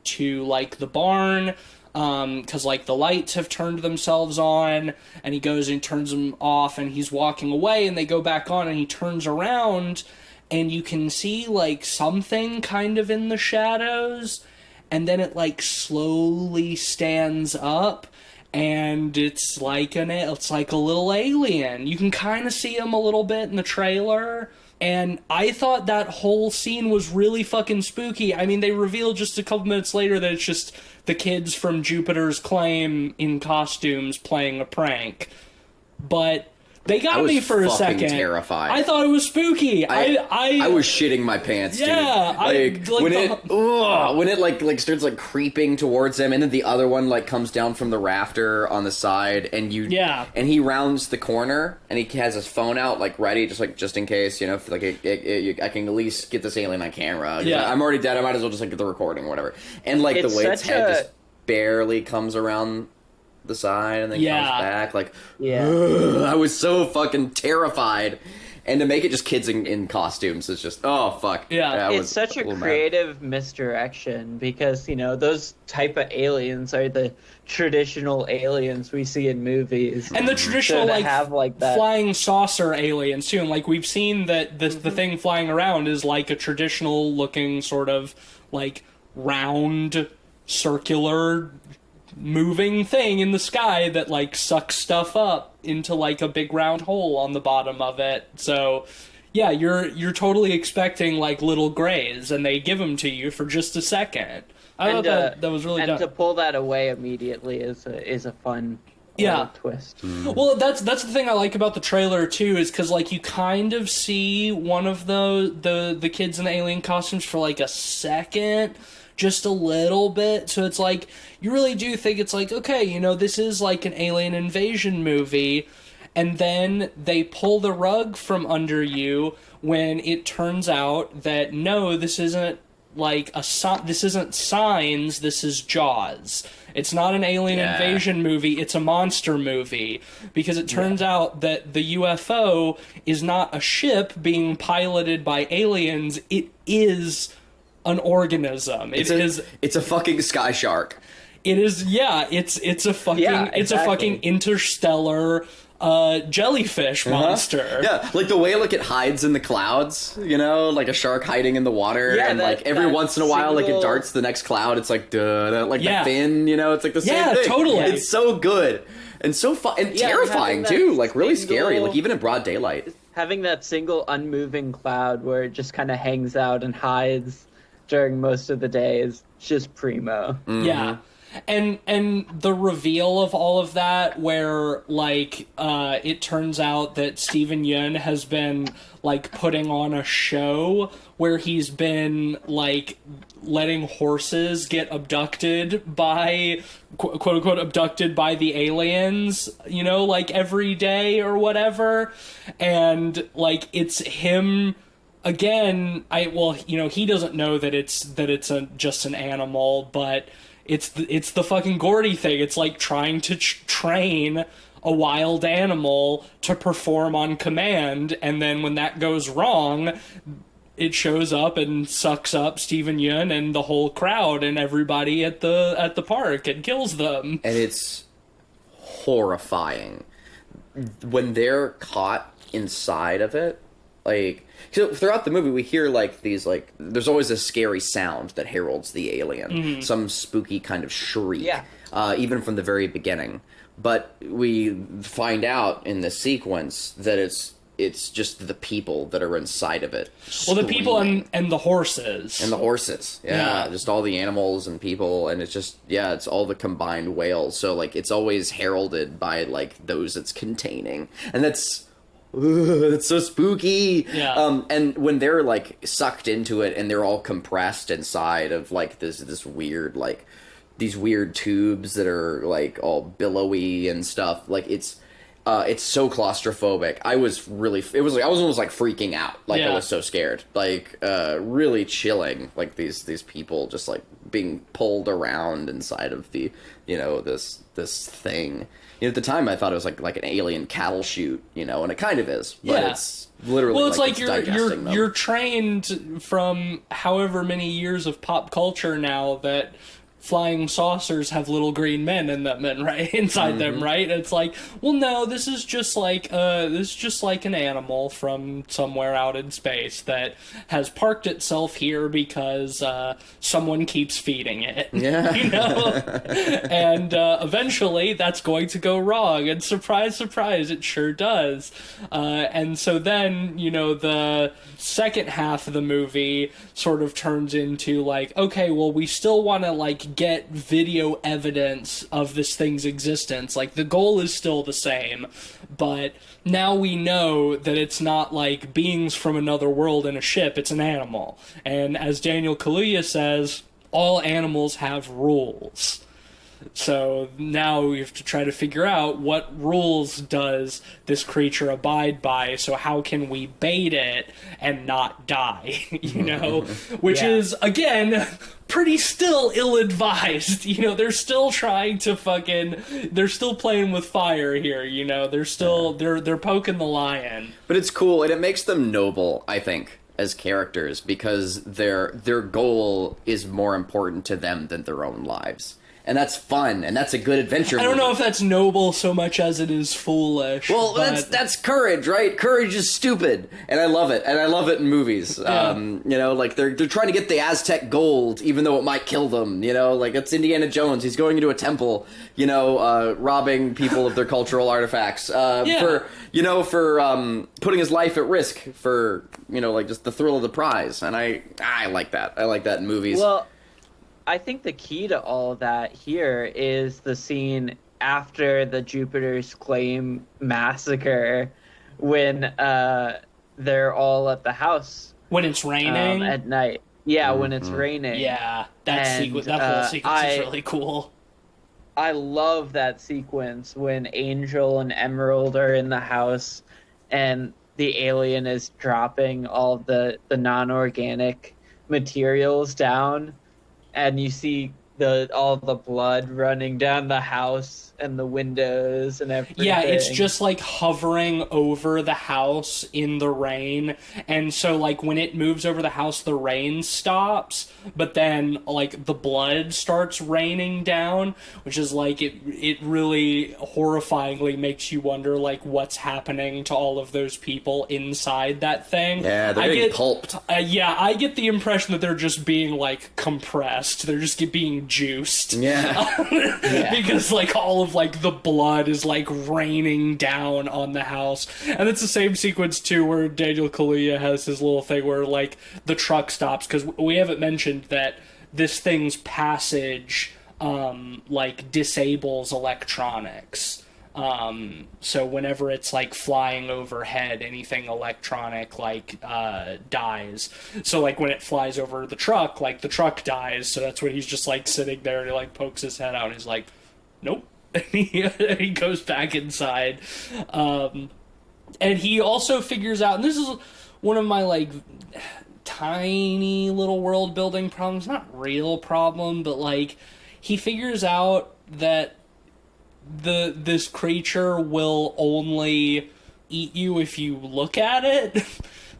to like the barn, because like the lights have turned themselves on, and he goes and turns them off, and he's walking away, and they go back on, and he turns around, and you can see like something kind of in the shadows, and then it like slowly stands up, and it's like a little alien. You can kind of see him a little bit in the trailer. And I thought that whole scene was really fucking spooky. I mean, they revealed just a couple minutes later that it's just the kids from Jupiter's Claim in costumes playing a prank. But they got me for a second. Terrified. I thought it was spooky. I was shitting my pants, dude. Yeah, when it like starts like creeping towards him, and then the other one like comes down from the rafter on the side, and and he rounds the corner, and he has his phone out like ready, just in case, you know, if, like I can at least get this alien on camera. Yeah, I'm already dead. I might as well just like get the recording or whatever. And like the way its head just barely comes around the side and then comes back, like, I was so fucking terrified. And to make it just kids in costumes is just, oh fuck. It's such a creative misdirection, because, you know, those type of aliens are the traditional aliens we see in movies, and the traditional like that flying saucer aliens too. And like we've seen that the thing flying around is like a traditional looking sort of like round circular moving thing in the sky that like sucks stuff up into like a big round hole on the bottom of it. So yeah, you're totally expecting like little grays, and they give them to you for just a second. I thought that was really done. And to pull that away immediately is a fun twist. Well, that's the thing I like about the trailer too, is because like you kind of see one of the kids in the alien costumes for like a second, just a little bit. So it's like you really do think it's like, okay, you know, this is like an alien invasion movie, and then they pull the rug from under you when it turns out that no, this isn't like this isn't Signs, this is Jaws. It's not an alien invasion movie, it's a monster movie, because it turns out that the UFO is not a ship being piloted by aliens, it is an organism. It's a fucking sky shark. It is, it's a fucking interstellar jellyfish monster. Yeah, like the way like it hides in the clouds, you know, like a shark hiding in the water, and like every once in a while like it darts the next cloud. It's like the fin, you know, it's like the same thing. Totally. It's so good and so fun and terrifying too, like really scary, like even in broad daylight. Having that single unmoving cloud where it just kind of hangs out and hides during most of the day is just primo. Mm-hmm. Yeah. And the reveal of all of that, where like it turns out that Steven Yeun has been like putting on a show where he's been like letting horses get abducted by quote unquote abducted by the aliens, you know, like every day or whatever, and like it's him. Again, he doesn't know that it's just an animal, but it's the fucking Gordy thing. It's like trying to train a wild animal to perform on command, and then when that goes wrong, it shows up and sucks up Steven Yeun and the whole crowd and everybody at the park and kills them. And it's horrifying when they're caught inside of it. Like, so throughout the movie, we hear like these like there's always a scary sound that heralds the alien, some spooky kind of shriek, even from the very beginning. But we find out in the sequence that it's just the people that are inside of it. Well, the people and the horses. And the horses, just all the animals and people, and it's just it's all the combined wails. So like it's always heralded by like those it's containing, and that's so spooky. And when they're like sucked into it and they're all compressed inside of like this weird like these weird tubes that are like all billowy and stuff, like it's It's so claustrophobic. I was almost like freaking out. Like I Yeah. was so scared. Like really chilling. Like these people just like being pulled around inside of the, this thing. At the time I thought it was like an alien cattle chute, and it kind of is. But Yeah. it's literally Well, it's like digesting them. you're trained from however many years of pop culture now that flying saucers have little green men in them, and right inside them, right? It's like, well, no, this is just like an animal from somewhere out in space that has parked itself here because someone keeps feeding it. Yeah. And eventually that's going to go wrong, and surprise, surprise, it sure does. And so then, the second half of the movie sort of turns into like, okay, well, we still want to like get video evidence of this thing's existence. Like, the goal is still the same, but now we know that it's not like beings from another world in a ship, it's an animal. And as Daniel Kaluuya says, all animals have rules. So now we have to try to figure out what rules does this creature abide by, so how can we bait it and not die, Which Yeah. is, again, pretty still ill-advised. They're still trying to they're still playing with fire here, They're still, they're poking the lion. But it's cool, and it makes them noble, I think, as characters, because their goal is more important to them than their own lives. And that's fun, and that's a good adventure I don't movie. know if that's noble so much as it is foolish. Well, but... that's courage, right? Courage is stupid, and I love it, in movies. Yeah. Like they're trying to get the Aztec gold, even though it might kill them. Like it's Indiana Jones. He's going into a temple, robbing people of their cultural artifacts. For putting his life at risk for like just the thrill of the prize. And I like that. I like that in movies. Well, I think the key to all of that here is the scene after the Jupiter's Claim massacre, when they're all at the house when it's raining. at night. Yeah, when it's raining. Yeah, that And, sequence, that whole sequence is really cool. I love that sequence when Angel and Emerald are in the house and the alien is dropping all the non-organic materials down, and you see all the blood running down the house and the windows and everything. Yeah, it's just like hovering over the house in the rain, and so like when it moves over the house, the rain stops, but then like the blood starts raining down, which is like it really horrifyingly makes you wonder like what's happening to all of those people inside that thing. Yeah, they're getting pulped. I get the impression that they're just being like compressed. They're just being juiced. Yeah. Because like all of like the blood is like raining down on the house, and it's the same sequence too where Daniel Kaluuya has his little thing where like the truck stops, because we haven't mentioned that this thing's passage like disables electronics. So whenever it's like flying overhead, anything electronic like dies. So like when it flies over the truck, like the truck dies. So that's when he's just like sitting there and he like pokes his head out and he's like, nope. And he goes back inside. And he also figures out, and this is one of my like tiny little world building problems, not real problem, but like he figures out that this creature will only eat you if you look at it.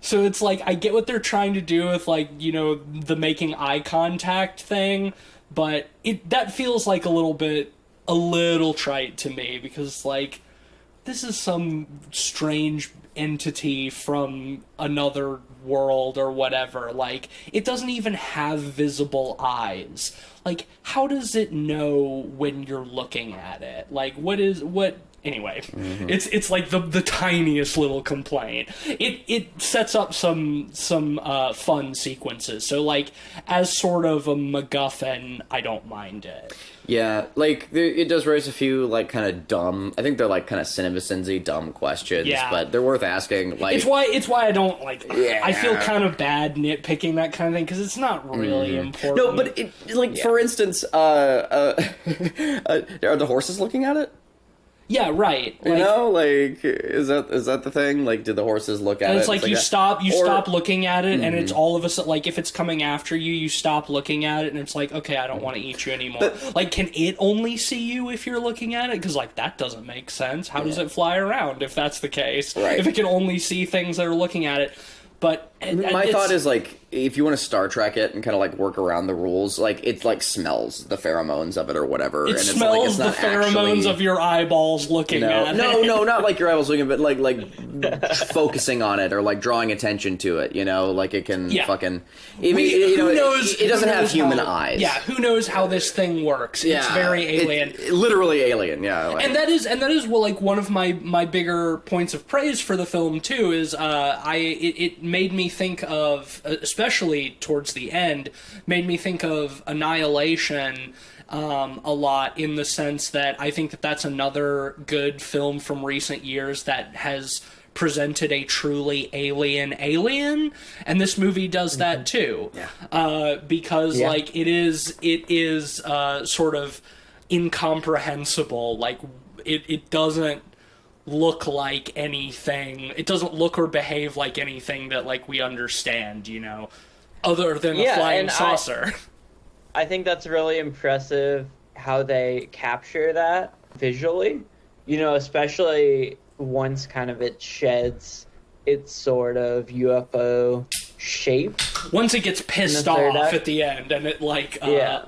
So it's like, I get what they're trying to do with like, the making eye contact thing, but that feels like a little trite to me, because like this is some strange entity from another world or whatever. Like, it doesn't even have visible eyes. Like, how does it know when you're looking at it? Like, anyway, it's like the tiniest little complaint. It sets up some fun sequences. So like, as sort of a MacGuffin, I don't mind it. Yeah, like it does raise a few like kind of dumb. I think they're like kind of CinemaSins-y dumb questions, Yeah. but they're worth asking. Like It's why I don't like. Yeah. I feel kind of bad nitpicking that kind of thing because it's not really important. no, but for instance, are the horses looking at it? Yeah, right. You know, like, is that the thing? Like, do the horses look at and it? it's like you stop looking at it, and it's Mm-hmm. all of a sudden, like, if it's coming after you, you stop looking at it, and it's like, okay, I don't want to eat you anymore. But- like, can it only see you if you're looking at it? Because, like, that doesn't make sense. How does it fly around if that's the case? Right. If it can only see things that are looking at it. But My thought is, like, if you want to Star Trek it and kind of, like, work around the rules, like, it, like, smells the pheromones of it or whatever. it and smells it's the not pheromones actually, of your eyeballs looking at it. no, not like your eyeballs looking, but like focusing on it or like drawing attention to it. You know, like it can fucking. I mean, you know, who knows? It doesn't who have knows human how- eyes. Yeah, who knows how this thing works? It's very alien. Literally alien. Yeah. Like, And that is well, like one of my bigger points of praise for the film too is it made me think of, especially towards the end, made me think of Annihilation a lot, in the sense that I think that that's another good film from recent years that has presented a truly alien, and this movie does that too. Because like it is sort of incomprehensible. Like it doesn't look like anything. It doesn't look or behave like anything that like we understand, you know, other than a flying and saucer. I think that's really impressive how they capture that visually. You know, especially once kind of it sheds its sort of UFO shape. Once it gets pissed In the third off act? at the end and it like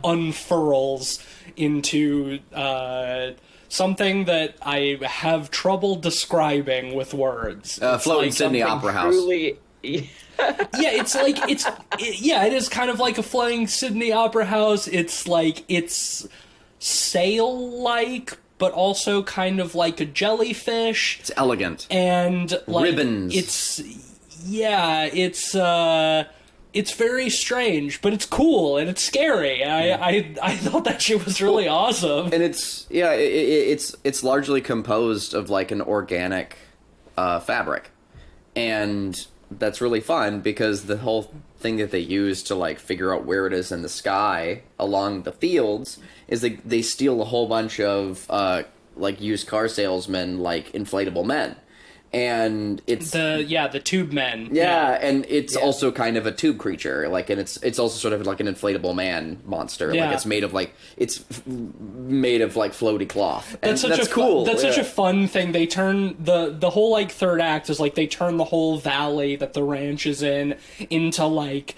unfurls into something that I have trouble describing with words. It's floating like Sydney something Opera House. Truly, Yeah, it's like it is kind of like a floating Sydney Opera House. It's like it's sail-like, but also kind of like a jellyfish, it's elegant. and like Ribbons. it's very strange, but it's cool and it's scary. I thought that shit was really awesome. And it's largely composed of like an organic fabric, and that's really fun because the whole thing that they use to like figure out where it is in the sky along the fields is they steal a whole bunch of like used car salesmen, like inflatable men, and it's The tube men. and it's also kind of a tube creature, like, and it's also sort of like an inflatable man monster. Yeah. Like it's made of like made of like floaty cloth. And That's cool. That's such a fun thing. They turn the whole like third act is like they turn the whole valley that the ranch is in into like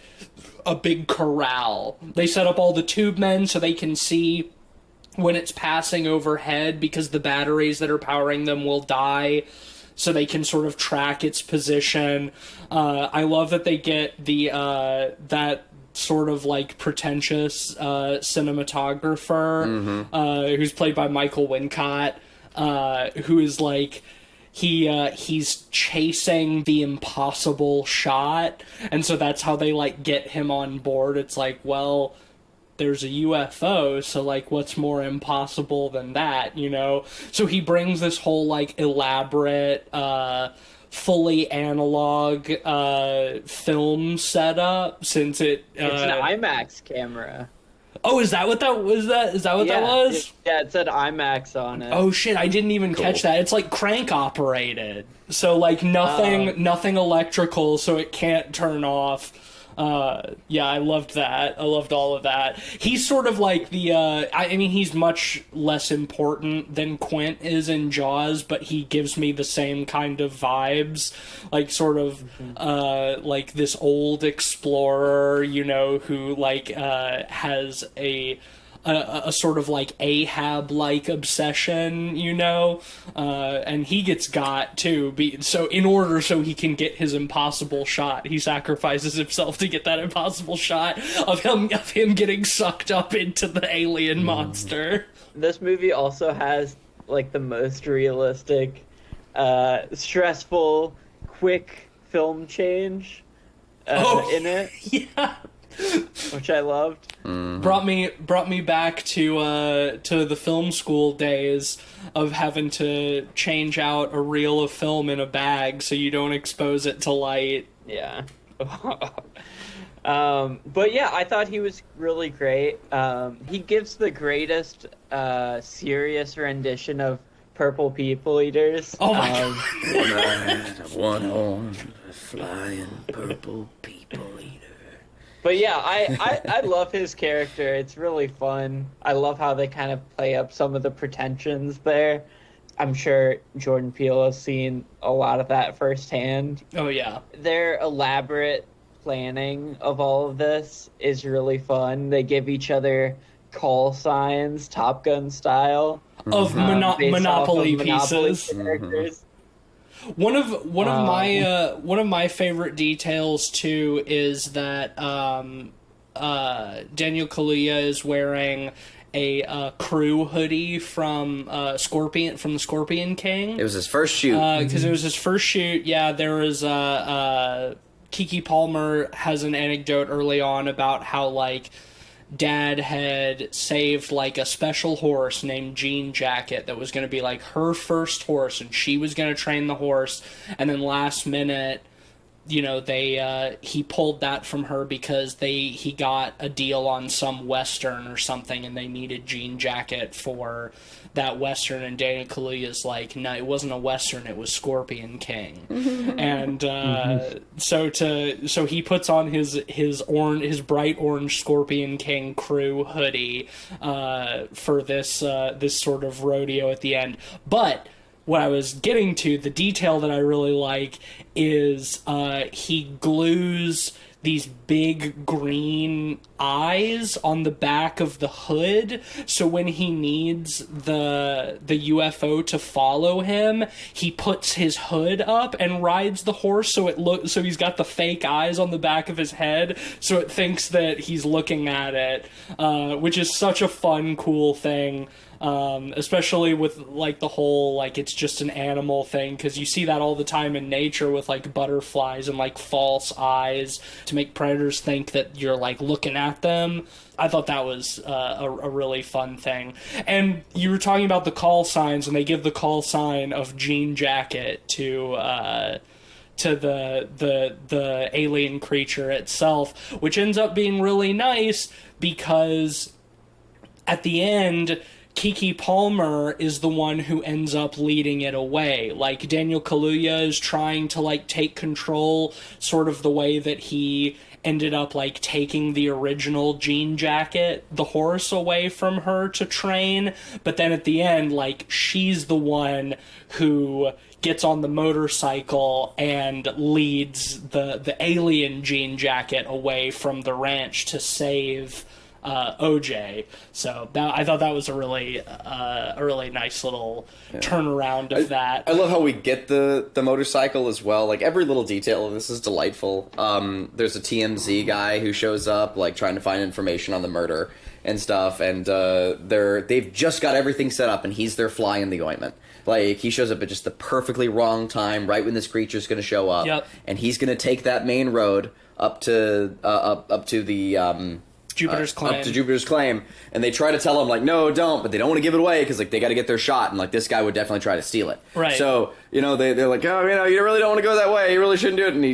a big corral. They set up all the tube men so they can see when it's passing overhead, because the batteries that are powering them will die, so they can sort of track its position. I love that they get the that sort of like pretentious cinematographer who's played by Michael Wincott, who is like he's chasing the impossible shot, and so that's how they like get him on board. It's like, well, there's a UFO, so like what's more impossible than that, you know? So he brings this whole like elaborate fully analog film setup, since it it's an IMAX camera. Oh, is that what that was? Is that what that was? It said IMAX on it. Oh shit, I didn't even catch that. It's like crank operated. So like nothing electrical, so it can't turn off. I loved that. I loved all of that. He's sort of like the I mean he's much less important than Quint is in Jaws, but he gives me the same kind of vibes, like sort of like this old explorer, you know, who like has a sort of like Ahab-like obsession, you know, and he gets got too. So he can get his impossible shot, he sacrifices himself to get that impossible shot of him getting sucked up into the alien monster. This movie also has like the most realistic, stressful, quick film change in it, Yeah. which I loved. Brought me back to the film school days of having to change out a reel of film in a bag so you don't expose it to light. Yeah. But yeah, I thought he was really great. He gives the greatest serious rendition of purple people eaters. Oh my God. One horn, flying purple people eater. But yeah, I love his character. It's really fun. I love how they kind of play up some of the pretensions there. I'm sure Jordan Peele has seen a lot of that firsthand. Oh yeah. Their elaborate planning of all of this is really fun. They give each other call signs, Top Gun style, Of based off Monopoly of Monopoly pieces. characters. One of my favorite details too is that Daniel Kaluuya is wearing a crew hoodie from the Scorpion King. It was his first shoot. Because it was his first shoot. Yeah, there was Keke Palmer has an anecdote early on about how like Dad had saved like a special horse named Jean Jacket that was going to be like her first horse, and she was going to train the horse, and then last minute, you know, he pulled that from her because he got a deal on some Western or something, and they needed Jean Jacket for that Western, and Daniel Kaluuya's like, no, it wasn't a Western, it was Scorpion King. And so he puts on his bright orange Scorpion King crew hoodie for this sort of rodeo at the end. But what I was getting to, the detail that I really like, is he glues these big green eyes on the back of the hood, so when he needs the UFO to follow him, he puts his hood up and rides the horse, so he's got the fake eyes on the back of his head, so it thinks that he's looking at it, which is such a fun, cool thing. Especially with like the whole like it's just an animal thing, because you see that all the time in nature with like butterflies and like false eyes to make predators think that you're like looking at them. I thought that was a really fun thing. And you were talking about the call signs, and they give the call sign of Jean Jacket to the alien creature itself, which ends up being really nice because at the end, Keke Palmer is the one who ends up leading it away. Like, Daniel Kaluuya is trying to, like, take control sort of the way that he ended up, like, taking the original Jean Jacket, the horse, away from her to train. But then at the end, like, she's the one who gets on the motorcycle and leads the alien Jean Jacket away from the ranch to save OJ. So I thought that was a really nice little turnaround of that. I love how we get the motorcycle as well. Like, every little detail of this is delightful. There's a TMZ guy who shows up, like, trying to find information on the murder and stuff, and they've just got everything set up, and he's their fly in the ointment. Like, he shows up at just the perfectly wrong time, right when this creature's going to show up. Yep. And he's going to take that main road up to the Jupiter's Claim. Up to Jupiter's Claim, and they try to tell him, like, no, don't, but they don't want to give it away because, like, they got to get their shot, and, like, this guy would definitely try to steal it. Right. So, you know, they're like, oh, you know, you really don't want to go that way, you really shouldn't do it, and he,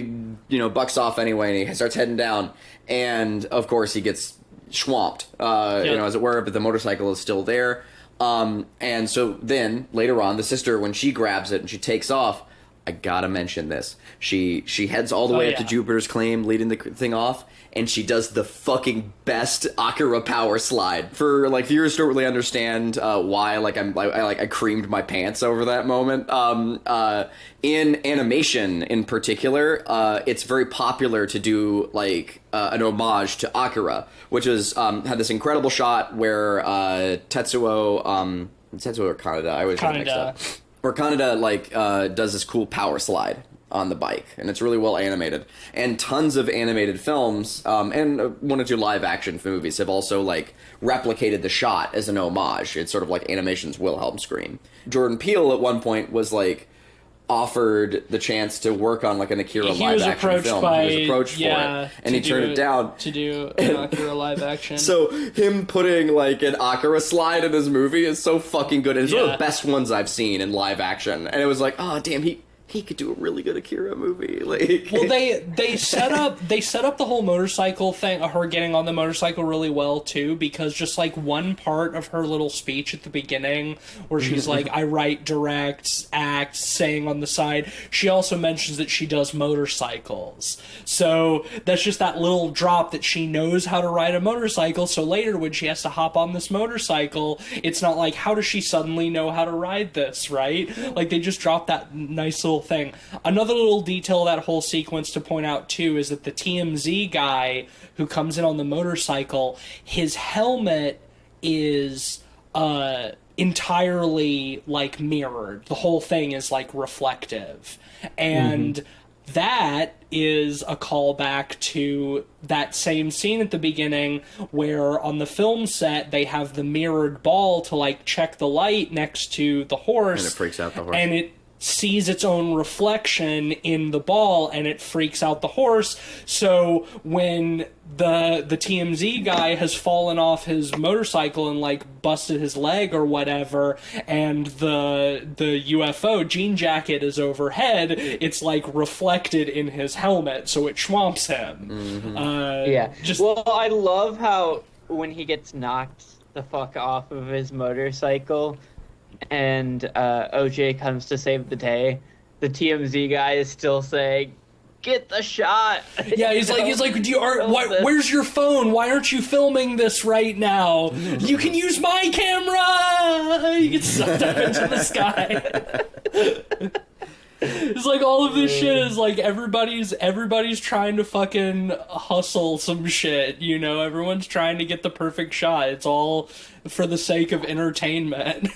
you know, bucks off anyway, and he starts heading down, and, of course, he gets swamped, you know, as it were, but the motorcycle is still there, and so then, later on, the sister, when she grabs it and she takes off, I gotta mention this. She heads all the way up to Jupiter's Claim, leading the thing off, and she does the fucking best Akira power slide. For, like, viewers don't really understand why, like, I creamed my pants over that moment. In animation, in particular, it's very popular to do, like, an homage to Akira, which is had this incredible shot where Tetsuo or Kaneda, I always get mixed up. Where Kaneda, like, does this cool power slide on the bike, and it's really well animated. And tons of animated films, and one or two live-action movies have also, like, replicated the shot as an homage. It's sort of like animation's Wilhelm scream. Jordan Peele, at one point, was, like, offered the chance to work on, like, an Akira live-action film. He was approached for it, and he turned it down. To do an Akira live-action. So, him putting, like, an Akira slide in his movie is so fucking good. And it's one of the best ones I've seen in live-action. And it was like, oh, damn, he could do a really good Akira movie. Like, well, they set up the whole motorcycle thing, her getting on the motorcycle, really well too, because just like one part of her little speech at the beginning where she's like, I write, direct, act, saying on the side, she also mentions that she does motorcycles. So that's just that little drop that she knows how to ride a motorcycle. So later when she has to hop on this motorcycle, it's not like, how does she suddenly know how to ride this, right? Like, they just dropped that nice little thing. Another little detail of that whole sequence to point out too is that the TMZ guy who comes in on the motorcycle, his helmet is entirely like mirrored. The whole thing is like reflective, and that is a callback to that same scene at the beginning where on the film set they have the mirrored ball to like check the light next to the horse, and it freaks out the horse, and it sees its own reflection in the ball and it freaks out the horse. So when the TMZ guy has fallen off his motorcycle and like busted his leg or whatever, and the UFO jean jacket is overhead, it's like reflected in his helmet, so it swamps him. Well, I love how when he gets knocked the fuck off of his motorcycle and OJ comes to save the day, the TMZ guy is still saying, "Get the shot." Yeah, he's like, where's your phone? Why aren't you filming this right now? You can use my camera. You get sucked up into the sky. It's like all of this shit is like everybody's trying to fucking hustle some shit, you know? Everyone's trying to get the perfect shot. It's all for the sake of entertainment.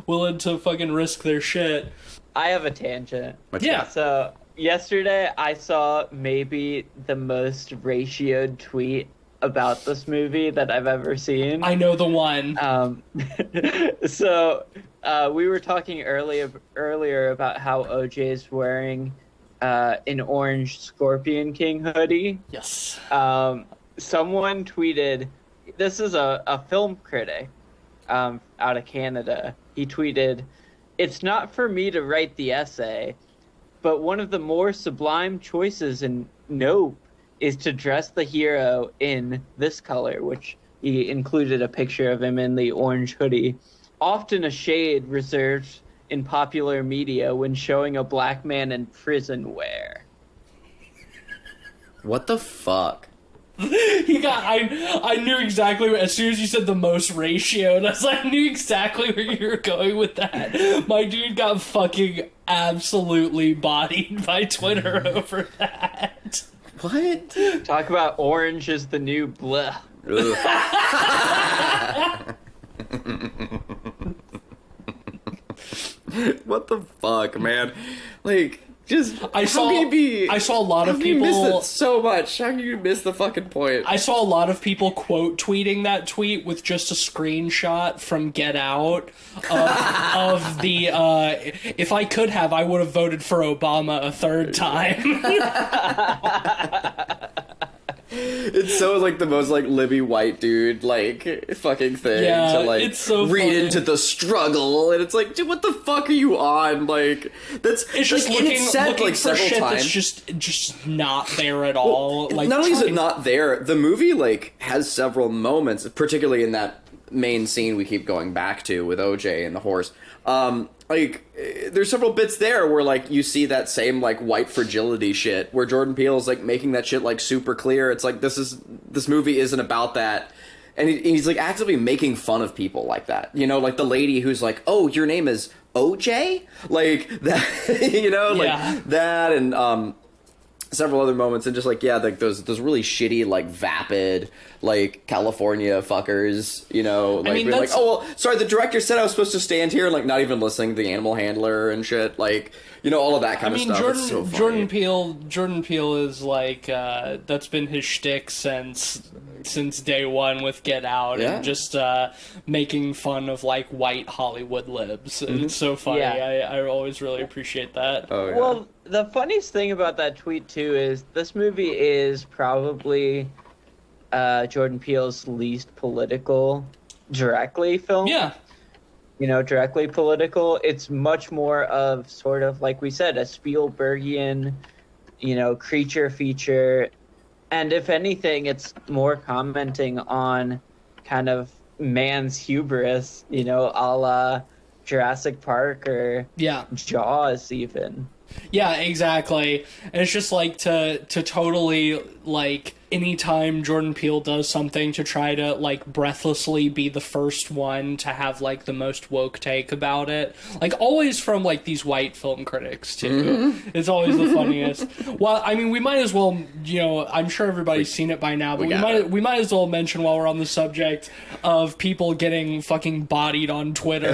Willing to fucking risk their shit. I have a tangent. Yeah. So yesterday I saw maybe the most ratioed tweet about this movie that I've ever seen. I know the one. So we were talking earlier about how OJ's wearing an orange Scorpion King hoodie. Yes. Someone tweeted, this is a film critic out of Canada. He tweeted, "It's not for me to write the essay, but one of the more sublime choices in Nope is to dress the hero in this color," which he included a picture of him in the orange hoodie. "Often a shade reserved in popular media when showing a black man in prison wear." What the fuck? I knew exactly, as soon as you said the most ratioed, I knew exactly where you were going with that. My dude got fucking absolutely bodied by Twitter over that. What? Talk about orange is the new bleh. What the fuck, man? Like, just I saw a lot of people miss it so much. How can you miss the fucking point? I saw a lot of people quote tweeting that tweet with just a screenshot from Get Out of the if I could have, I would have voted for Obama a third time. It's so like the most like Libby White dude like fucking thing to like it's so read funny. into the struggle, and it's like, dude, what the fuck are you on? Like It's just like, looking, it's said looking like for several shit times. that's just not there at all. Like, not only is it not there, the movie like has several moments, particularly in that main scene we keep going back to with OJ and the horse. There's several bits there where like you see that same like white fragility shit where Jordan Peele is like making that shit like super clear. It's like this movie isn't about that. And he's like actively making fun of people like that. You know, like the lady who's like, "Oh, your name is OJ?" Like that, you know, like that, and several other moments, and just like like those really shitty like vapid like California fuckers, you know, like being like, "Oh well, sorry, the director said I was supposed to stand here," and like not even listening to the animal handler and shit, like, you know, all of that kind of stuff. Jordan Peele is like that's been his shtick since day one with Get Out, and just making fun of like white Hollywood libs. It's so funny. I always really appreciate that. Oh, yeah. Well, the funniest thing about that tweet too is this movie is probably Jordan Peele's least political directly film. Yeah. directly political. It's much more of sort of, like we said, a Spielbergian, creature feature. And if anything, it's more commenting on kind of man's hubris, a la Jurassic Park or Yeah. Jaws even. Yeah, exactly. And it's just like to totally, like, anytime Jordan Peele does something to try to, like, breathlessly be the first one to have, like, the most woke take about it. Like, always from, like, these white film critics, too. It's always the funniest. Well, I mean, we might as well, I'm sure everybody's seen it by now, but we might as well mention while we're on the subject of people getting fucking bodied on Twitter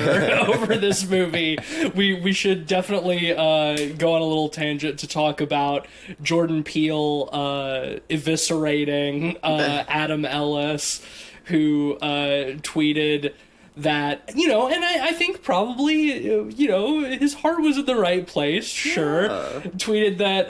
over this movie. We should definitely go on a little tangent to talk about Jordan Peele eviscerating Adam Ellis, who tweeted that, and I think probably, his heart was in the right place, sure. Tweeted that,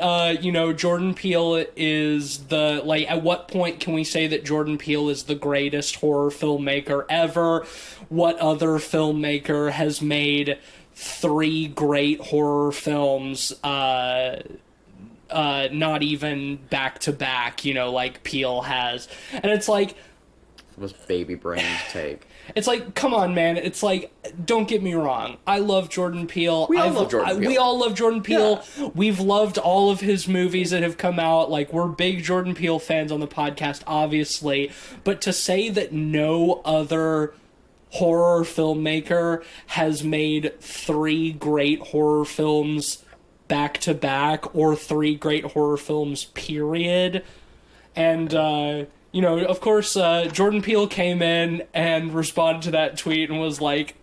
Jordan Peele is at what point can we say that Jordan Peele is the greatest horror filmmaker ever? What other filmmaker has made 3 great horror films, not even back to back, like Peele has? And it's like, It was baby brain take. it's like, come on, man. It's like, don't get me wrong. I love Jordan Peele. We all love Jordan Peele. We all love Jordan Peele. Yeah. We've loved all of his movies that have come out. Like, we're big Jordan Peele fans on the podcast, obviously. But to say that no other horror filmmaker has made 3 great horror films back to back, or 3 great horror films, period. And, of course, Jordan Peele came in and responded to that tweet and was like,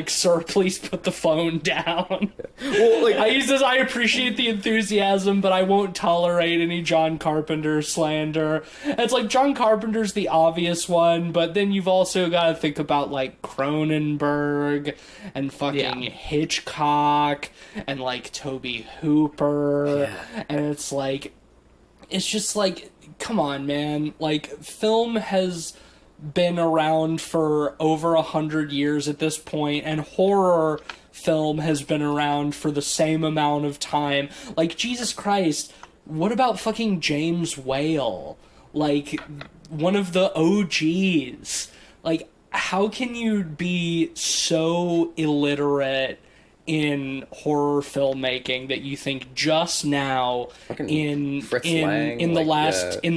sir, please put the phone down. Well, he says, I appreciate the enthusiasm, but I won't tolerate any John Carpenter slander. And it's like, John Carpenter's the obvious one, but then you've also got to think about, like, Cronenberg and fucking Hitchcock and, like, Tobe Hooper. Yeah. And it's like, it's just like, come on, man. Like, film has been around for over 100 years at this point, and horror film has been around for the same amount of time. Like, Jesus Christ, what about fucking James Whale? Like, one of the OGs. Like, how can you be so illiterate in horror filmmaking that you think just now in the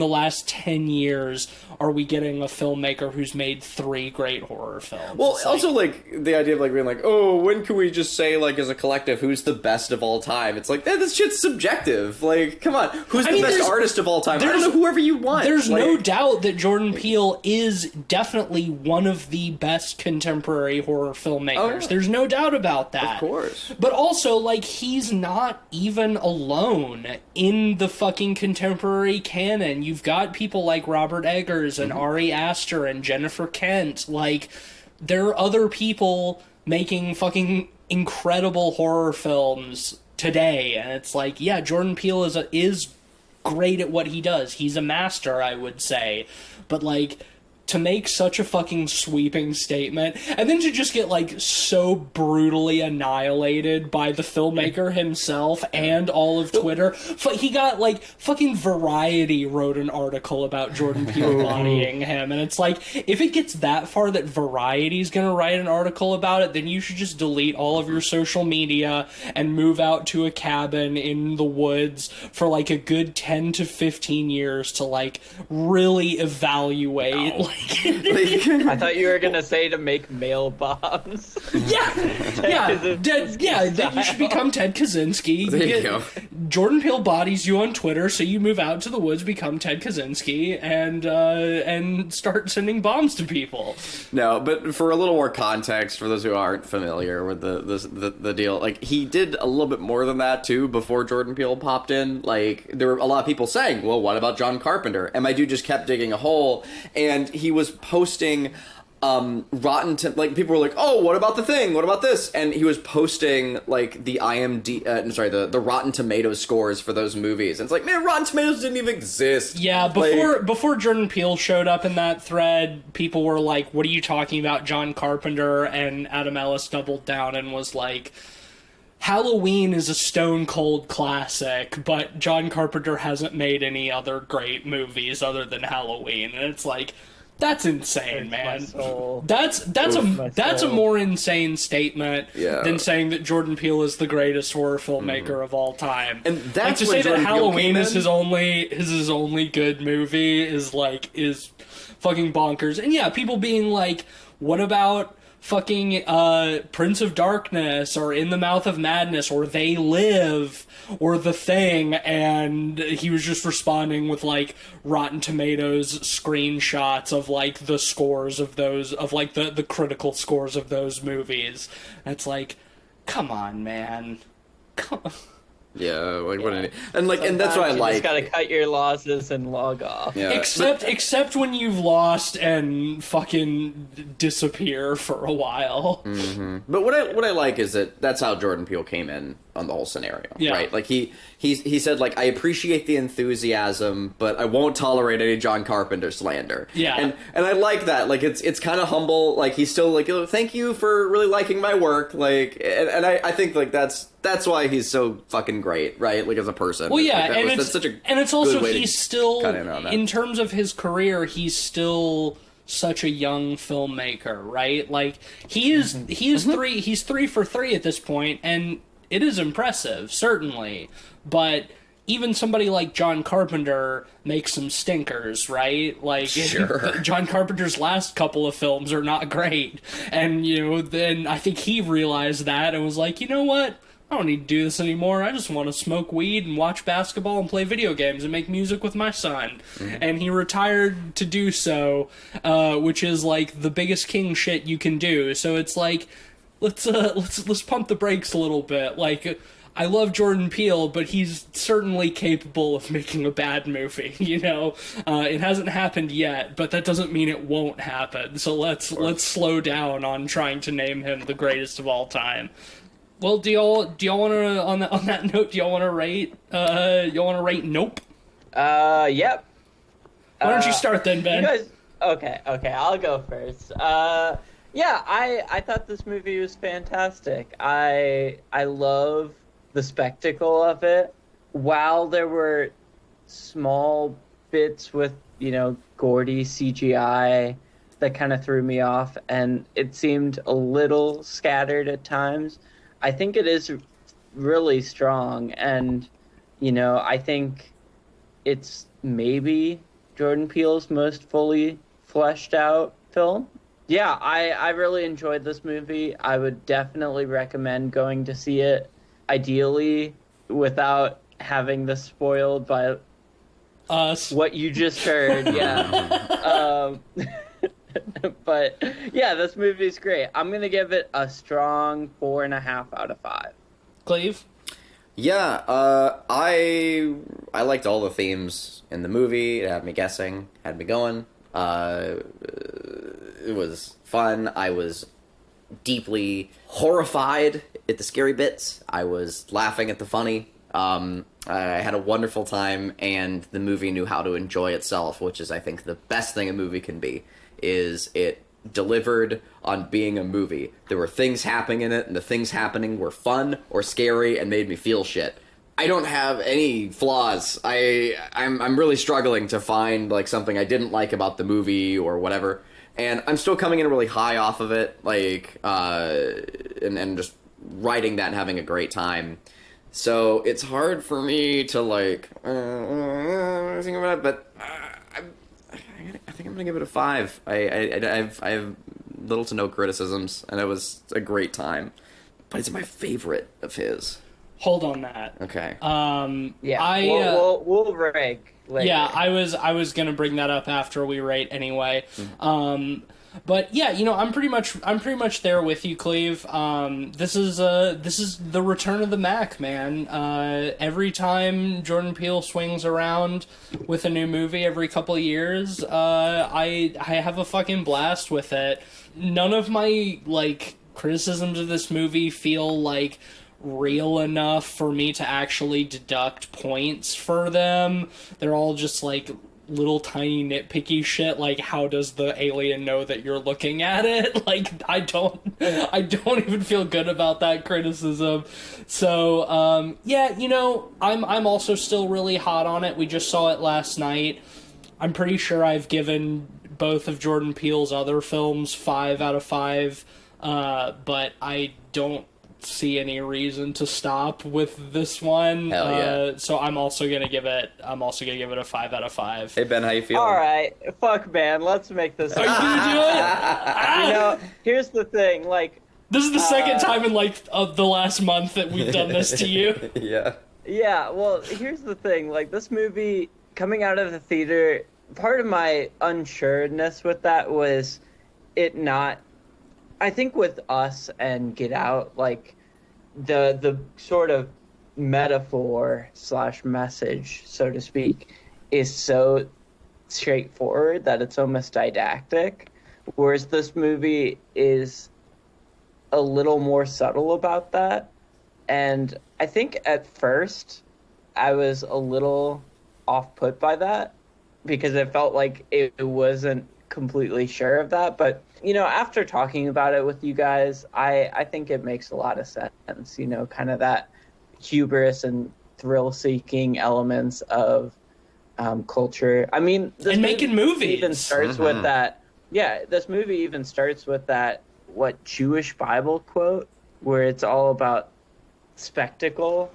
last 10 years are we getting a filmmaker who's made 3 great horror films? Well, also, like, the idea of, like, being like, oh, when can we just say, like, as a collective, who's the best of all time? It's like, this shit's subjective. Like, come on. Who's the best artist of all time? I don't know, whoever you want. There's no doubt that Jordan Peele is definitely one of the best contemporary horror filmmakers. Oh, yeah. There's no doubt about that. Of course. But also, like, he's not even alone in the fucking contemporary canon. You've got people like Robert Eggers and Ari Aster and Jennifer Kent. Like, there are other people making fucking incredible horror films today, and it's like, yeah, Jordan Peele is great at what he does. He's a master, I would say. But, like, to make such a fucking sweeping statement, and then to just get, like, so brutally annihilated by the filmmaker himself and all of Twitter. He got, like, fucking Variety wrote an article about Jordan Peele bodying him, and it's like, if it gets that far that Variety's gonna write an article about it, then you should just delete all of your social media and move out to a cabin in the woods for, like, a good 10 to 15 years to, like, really evaluate, like, I thought you were gonna say to make mail bombs. You should become Ted Kaczynski. There you go. Jordan Peele bodies you on Twitter, so you move out to the woods, become Ted Kaczynski, and start sending bombs to people. No, but for a little more context, for those who aren't familiar with the deal, like, he did a little bit more than that too before Jordan Peele popped in. Like, there were a lot of people saying, well, what about John Carpenter? And my dude just kept digging a hole, and he was posting like people were like, oh, what about The Thing? What about this? And he was posting like the the Rotten Tomatoes scores for those movies. And it's like, man, Rotten Tomatoes didn't even exist. Yeah, before Jordan Peele showed up in that thread, people were like, what are you talking about, John Carpenter? And Adam Ellis doubled down and was like, Halloween is a stone cold classic, but John Carpenter hasn't made any other great movies other than Halloween. And it's like, that's insane, man. That's a more insane statement than saying that Jordan Peele is the greatest horror filmmaker of all time. And that's to say that Halloween is his only good movie is fucking bonkers. And yeah, people being like, what about fucking Prince of Darkness or In the Mouth of Madness or They Live or The Thing? And he was just responding with like Rotten Tomatoes screenshots of like the scores of those, of like the critical scores of those movies. And it's like, come on, man. Come on. Yeah, like what? And that's what I like. You just gotta cut your losses and log off. Yeah. Except when you've lost and fucking disappear for a while. Mm-hmm. But what I like is that that's how Jordan Peele came in on the whole scenario, right? Like he said, like, I appreciate the enthusiasm, but I won't tolerate any John Carpenter slander. Yeah, and I like that. Like it's kind of humble. Like he's still like, oh, thank you for really liking my work. Like, and I think like that's why he's so fucking great, right? Like as a person. Well, yeah, like, and it's also he's still in terms of his career, he's still such a young filmmaker, right? Like he's 3 for 3 at this point, and it is impressive, certainly. But even somebody like John Carpenter makes some stinkers, right? Like, sure. John Carpenter's last couple of films are not great. And, then I think he realized that and was like, you know what? I don't need to do this anymore. I just want to smoke weed and watch basketball and play video games and make music with my son. Mm-hmm. And he retired to do so, which is like the biggest king shit you can do. So it's like, let's pump the brakes a little bit. Like, I love Jordan Peele, but he's certainly capable of making a bad movie. It hasn't happened yet, but that doesn't mean it won't happen. So let's slow down on trying to name him the greatest of all time. Well, do y'all want to on that note? Do y'all want to rate? Nope. Yep. Why don't you start then, Ben? You guys, okay. I'll go first. Yeah, I thought this movie was fantastic. I love the spectacle of it. While there were small bits with, gaudy CGI that kind of threw me off, and it seemed a little scattered at times, I think it is really strong, and, I think it's maybe Jordan Peele's most fully fleshed out film. Yeah, I really enjoyed this movie. I would definitely recommend going to see it, ideally without having this spoiled by us. What you just heard, yeah. But yeah, this movie's great. I'm gonna give it a strong 4.5 out of 5. Cleve? Yeah, I liked all the themes in the movie. It had me guessing, had me going. It was fun. I was deeply horrified at the scary bits. I was laughing at the funny. I had a wonderful time, and the movie knew how to enjoy itself, which is, I think, the best thing a movie can be, is it delivered on being a movie. There were things happening in it, and the things happening were fun or scary and made me feel shit. I don't have any flaws. I'm really struggling to find like something I didn't like about the movie or whatever, and I'm still coming in really high off of it, like and just writing that and having a great time. So it's hard for me to like think about it, but I think I'm gonna give it a 5. I have little to no criticisms, and it was a great time, but it's my favorite of his. Hold on that. Okay. Yeah. We'll rank later. Yeah, I was gonna bring that up after we rate anyway. Mm-hmm. But yeah, I'm pretty much there with you, Cleve. This is the return of the Mac, man. Every time Jordan Peele swings around with a new movie every couple of years, I have a fucking blast with it. None of my criticisms of this movie feel real enough for me to actually deduct points for them. They're all just little tiny nitpicky shit, like how does the alien know that you're looking at it? I don't even feel good about that criticism. So yeah, I'm also still really hot on it. We just saw it last night. I'm pretty sure I've given both of Jordan Peele's other films 5 out of 5, but I don't see any reason to stop with this one. Hell yeah. So I'm also gonna give it a 5 out of 5. Hey Ben, how you feeling? All right, fuck man, let's make this. Are you gonna do it? Here's the thing, This is the second time in of the last month that we've done this to you. Yeah. Yeah, well, here's the thing, this movie coming out of the theater, part of my unsureness with that was it not, I think with Us and Get Out, the sort of metaphor / message, so to speak, is so straightforward that it's almost didactic, whereas this movie is a little more subtle about that. And I think at first I was a little off-put by that because it felt like it wasn't completely sure of that. But, after talking about it with you guys, I think it makes a lot of sense, kind of that hubris and thrill-seeking elements of culture. I mean, this and making movies even starts with that. Yeah, this movie even starts with that, Jewish Bible quote, where it's all about spectacle.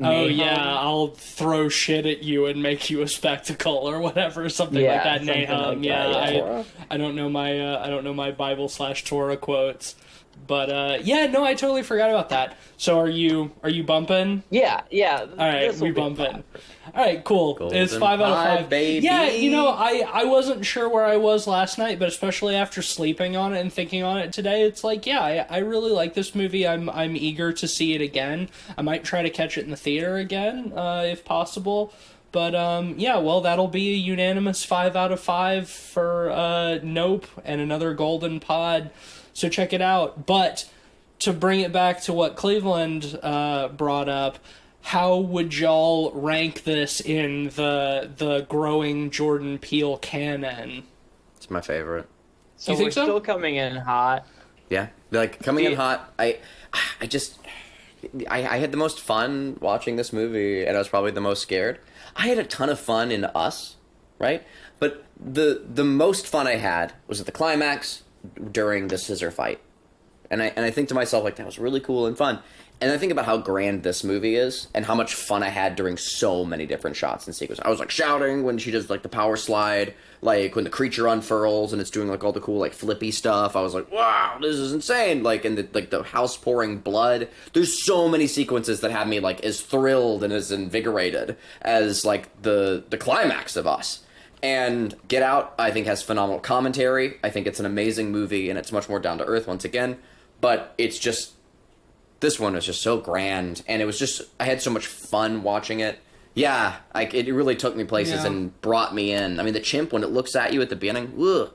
Oh yeah, I'll throw shit at you and make you a spectacle or whatever, something like that. Nahum. I don't know my Bible / Torah quotes, but yeah, no, I totally forgot about that. So are you bumping? Yeah. All right, we bumping. All right, cool. It's 5 out of 5, baby. Yeah, I wasn't sure where I was last night, but especially after sleeping on it and thinking on it today, it's I really like this movie. I'm eager to see it again. I might try to catch it in the theater again, if possible. But yeah, well, that'll be a unanimous 5 out of 5 for Nope and another Golden Pod. So check it out. But to bring it back to what Cleveland brought up, how would y'all rank this in the growing Jordan Peele canon? It's my favorite. So you think we're so? still coming in hot. Yeah. Coming in hot, I had the most fun watching this movie, and I was probably the most scared. I had a ton of fun in Us, right? But the most fun I had was at the climax during the scissor fight. And I think to myself, that was really cool and fun. And I think about how grand this movie is and how much fun I had during so many different shots and sequences. I was shouting when she does the power slide, when the creature unfurls and it's doing all the cool flippy stuff. I was wow, this is insane. And the house pouring blood. There's so many sequences that had me as thrilled and as invigorated as the climax of Us. And Get Out, I think, has phenomenal commentary. I think it's an amazing movie and it's much more down to earth once again. But it's just, this one was just so grand, and it was just, I had so much fun watching it. Yeah, it really took me places and brought me in. I mean, the chimp, when it looks at you at the beginning, ugh.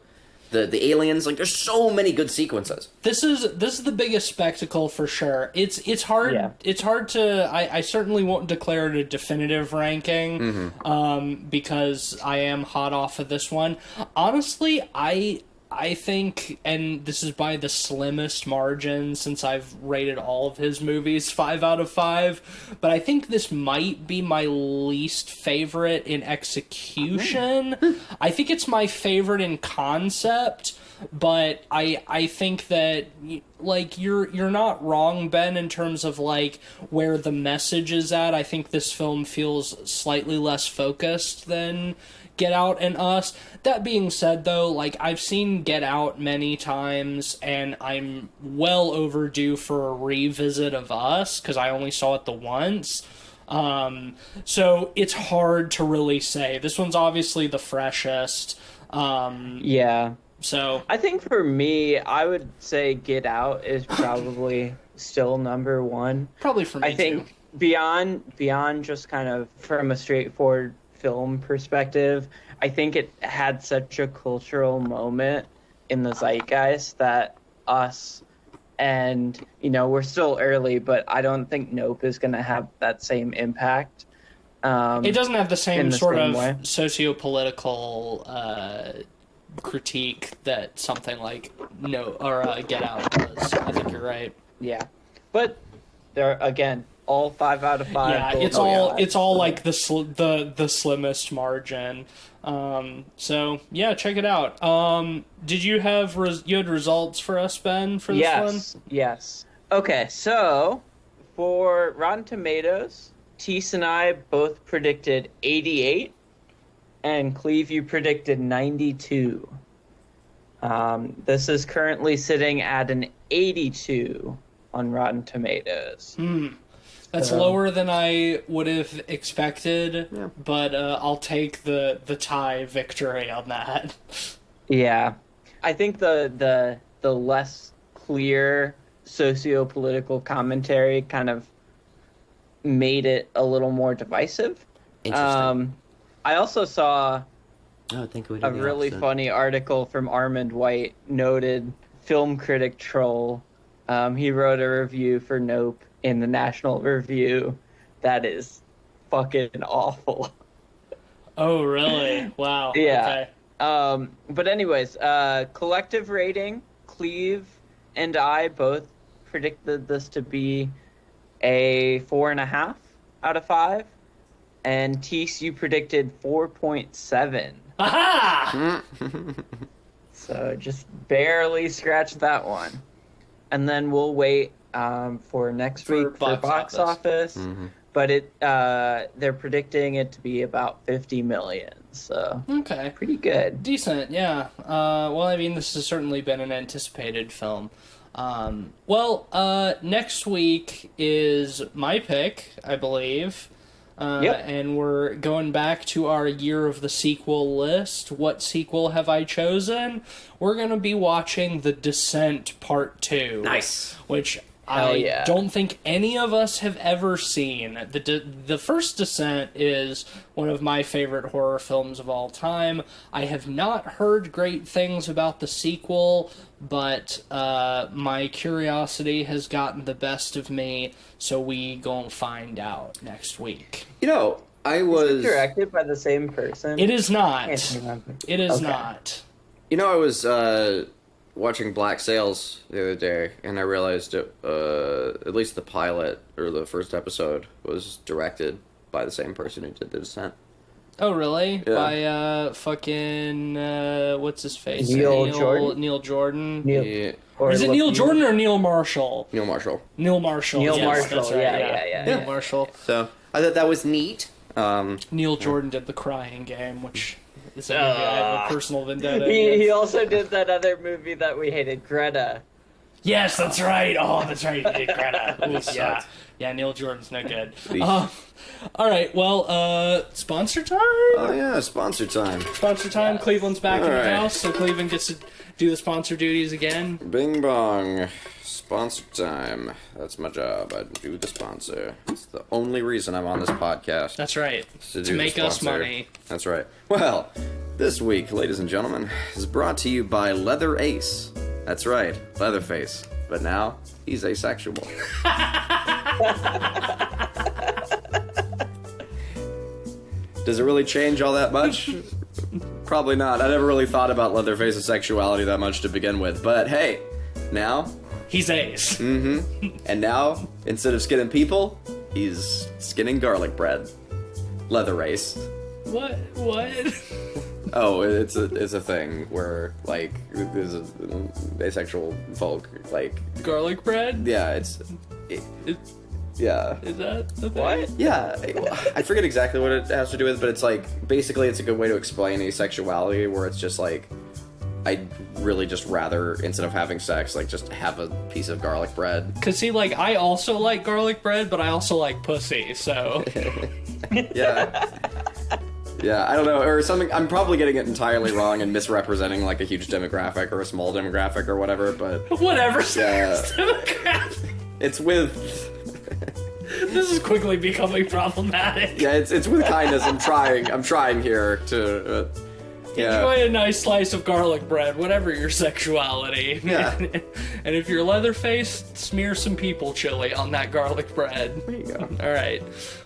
The aliens, there's so many good sequences. This is the biggest spectacle for sure. It's hard. Yeah. It's hard to. I certainly won't declare it a definitive ranking, because I am hot off of this one. Honestly, I think, and this is by the slimmest margin since I've rated all of his movies 5 out of 5, but I think this might be my least favorite in execution. I think it's my favorite in concept, but I think that you're not wrong, Ben, in terms of where the message is at. I think this film feels slightly less focused than Get Out and Us. That being said, though, I've seen Get Out many times, and I'm well overdue for a revisit of Us, because I only saw it the once. So it's hard to really say. This one's obviously the freshest. Yeah. So I think for me, I would say Get Out is probably still number one. probably for me I think too. beyond just kind of from a straightforward film perspective, I think it had such a cultural moment in the zeitgeist that us and we're still early, but I don't think Nope is going to have that same impact. It doesn't have the in same the sort same of way. socio-political critique that something like Get Out does. I think you're right. Yeah, but there again, all 5 out of 5. Yeah, gold it's all like the slimmest margin. So yeah, check it out. Did you have you had results for us, Ben, for this one? Yes. Okay, so for Rotten Tomatoes, Tease and I both predicted 88, and Cleve, you predicted 92. This is currently sitting at an 82 on Rotten Tomatoes. That's lower than I would have expected, but I'll take the tie victory on that. Yeah, I think the less clear socio-political commentary kind of made it a little more divisive. Interesting. I also saw I think we a really funny article from Armand White, noted film critic troll. He wrote a review for Nope in the National Review that is fucking awful. Oh, really? Wow. Yeah. Okay. But anyways, collective rating, Cleve and I both predicted this to be a 4.5 out of 5. And Tease, you predicted 4.7. Aha! So just barely scratched that one. And then we'll wait for next For week for box office. But they're predicting it to be about 50 million. So Okay. pretty good. Decent, yeah. Well, I mean, this has certainly been an anticipated film. Next week is my pick, I believe. Yep. And we're going back to our Year of the Sequel list. What sequel have I chosen? We're going to be watching The Descent Part 2. Nice. Which Hell I yeah. don't think any of us have ever seen. The first Descent is one of my favorite horror films of all time. I have not heard great things about the sequel, but my curiosity has gotten the best of me, so we gonna find out next week. I Is was it directed by the same person? It is not. Can't remember. It is Okay. not. I was watching Black Sails the other day, and I realized at least the pilot or the first episode was directed by the same person who did The Descent. Oh, really? Yeah. By fucking what's his face? Neil Jordan? Neil Jordan. Yeah. Or Is it Neil Looking- Jordan or Neil Marshall? Neil Marshall. Neil Marshall. Neil yes, Marshall, That's right, yeah. Neil Marshall. So I thought that was neat. Neil Jordan did The Crying Game, which is a movie I have a personal vendetta He against. also did that other movie that we hated, Greta. Yes, that's right. Oh, that's right. He did Greta. Ooh, yeah. sucked. Yeah, Neil Jordan's no good. Eesh. All right, well, sponsor time? Oh yeah, sponsor time. Sponsor time. Cleveland's back in All the right. house, so Cleveland gets to do the sponsor duties again. Bing bong. Sponsor time. That's my job. I do the sponsor. It's the only reason I'm on this podcast. That's right. to do To the make us sponsor. money. That's right. Well, this week, ladies and gentlemen, is brought to you by Leather Ace. That's right, Leatherface. But now, he's asexual. Does it really change all that much? Probably not. I never really thought about Leatherface's sexuality that much to begin with. But hey, now, He's ace. and now, instead of skinning people, he's skinning garlic bread. Leather Ace. What? Oh, it's a thing where like there's a asexual folk like Garlic bread? yeah yeah Is that the thing? What? yeah I forget exactly what it has to do with, but it's like basically it's a good way to explain asexuality where it's just like I'd really just rather instead of having sex like just have a piece of garlic bread. Cause see, like, I also like garlic bread, but I also like pussy, so... Yeah. Yeah, I don't know, or something. I'm probably getting it entirely wrong and misrepresenting like a huge demographic or a small demographic or whatever, but Whatever. Yeah. Demographic. it's with This is quickly becoming problematic. yeah, it's with kindness. I'm trying here to yeah. Enjoy a nice slice of garlic bread, whatever your sexuality. Yeah. And if you're Leatherface, smear some people chili on that garlic bread. There you go. All right.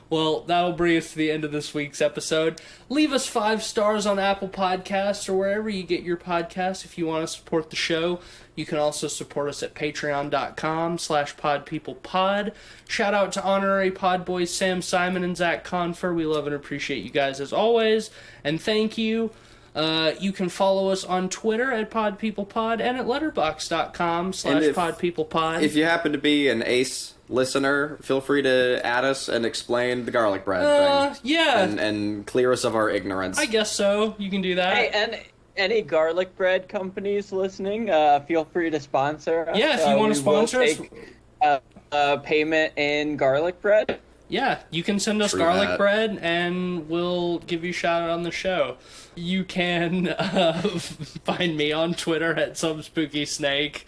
Well, that'll bring us to the end of this week's episode. Leave us 5 stars on Apple Podcasts or wherever you get your podcasts if you want to support the show. You can also support us at patreon.com/podpeoplepod. Shout out to honorary pod boys Sam Simon and Zach Confer. We love and appreciate you guys as always. And thank you. You can follow us on Twitter at podpeoplepod and at letterboxd.com/podpeoplepod. If you happen to be an Ace listener, feel free to add us and explain the garlic bread thing. Yeah. And clear us of our ignorance. I guess so. You can do that. Hey, and any garlic bread companies listening, feel free to sponsor us. Yeah, if you want to we will sponsor us. take, payment in garlic bread. Yeah, you can send us True garlic that. bread and we'll give you a shout out on the show. You can find me on Twitter at SomeSpookySnake.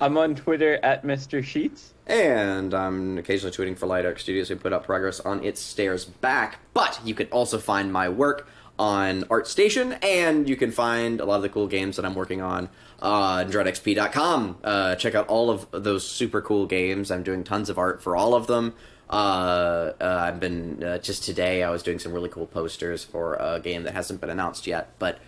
I'm on Twitter at Mr. Sheets. And I'm occasionally tweeting for Light Arc Studios, who put up progress on It Stares Back. But you can also find my work on ArtStation, and you can find a lot of the cool games that I'm working on dreadxp.com. Check out all of those super cool games. I'm doing tons of art for all of them. I've been, just today, I was doing some really cool posters for a game that hasn't been announced yet, but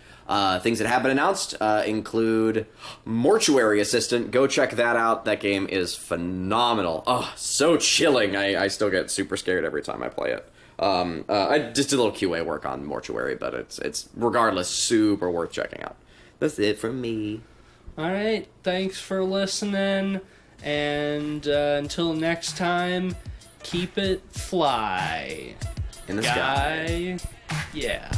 things that have been announced include Mortuary Assistant. Go check that out. That game is phenomenal. Oh, so chilling. I still get super scared every time I play it. I just did a little QA work on Mortuary, but it's regardless super worth checking out. That's it from me. All right, thanks for listening, and until next time, keep it fly. In the sky. Yeah.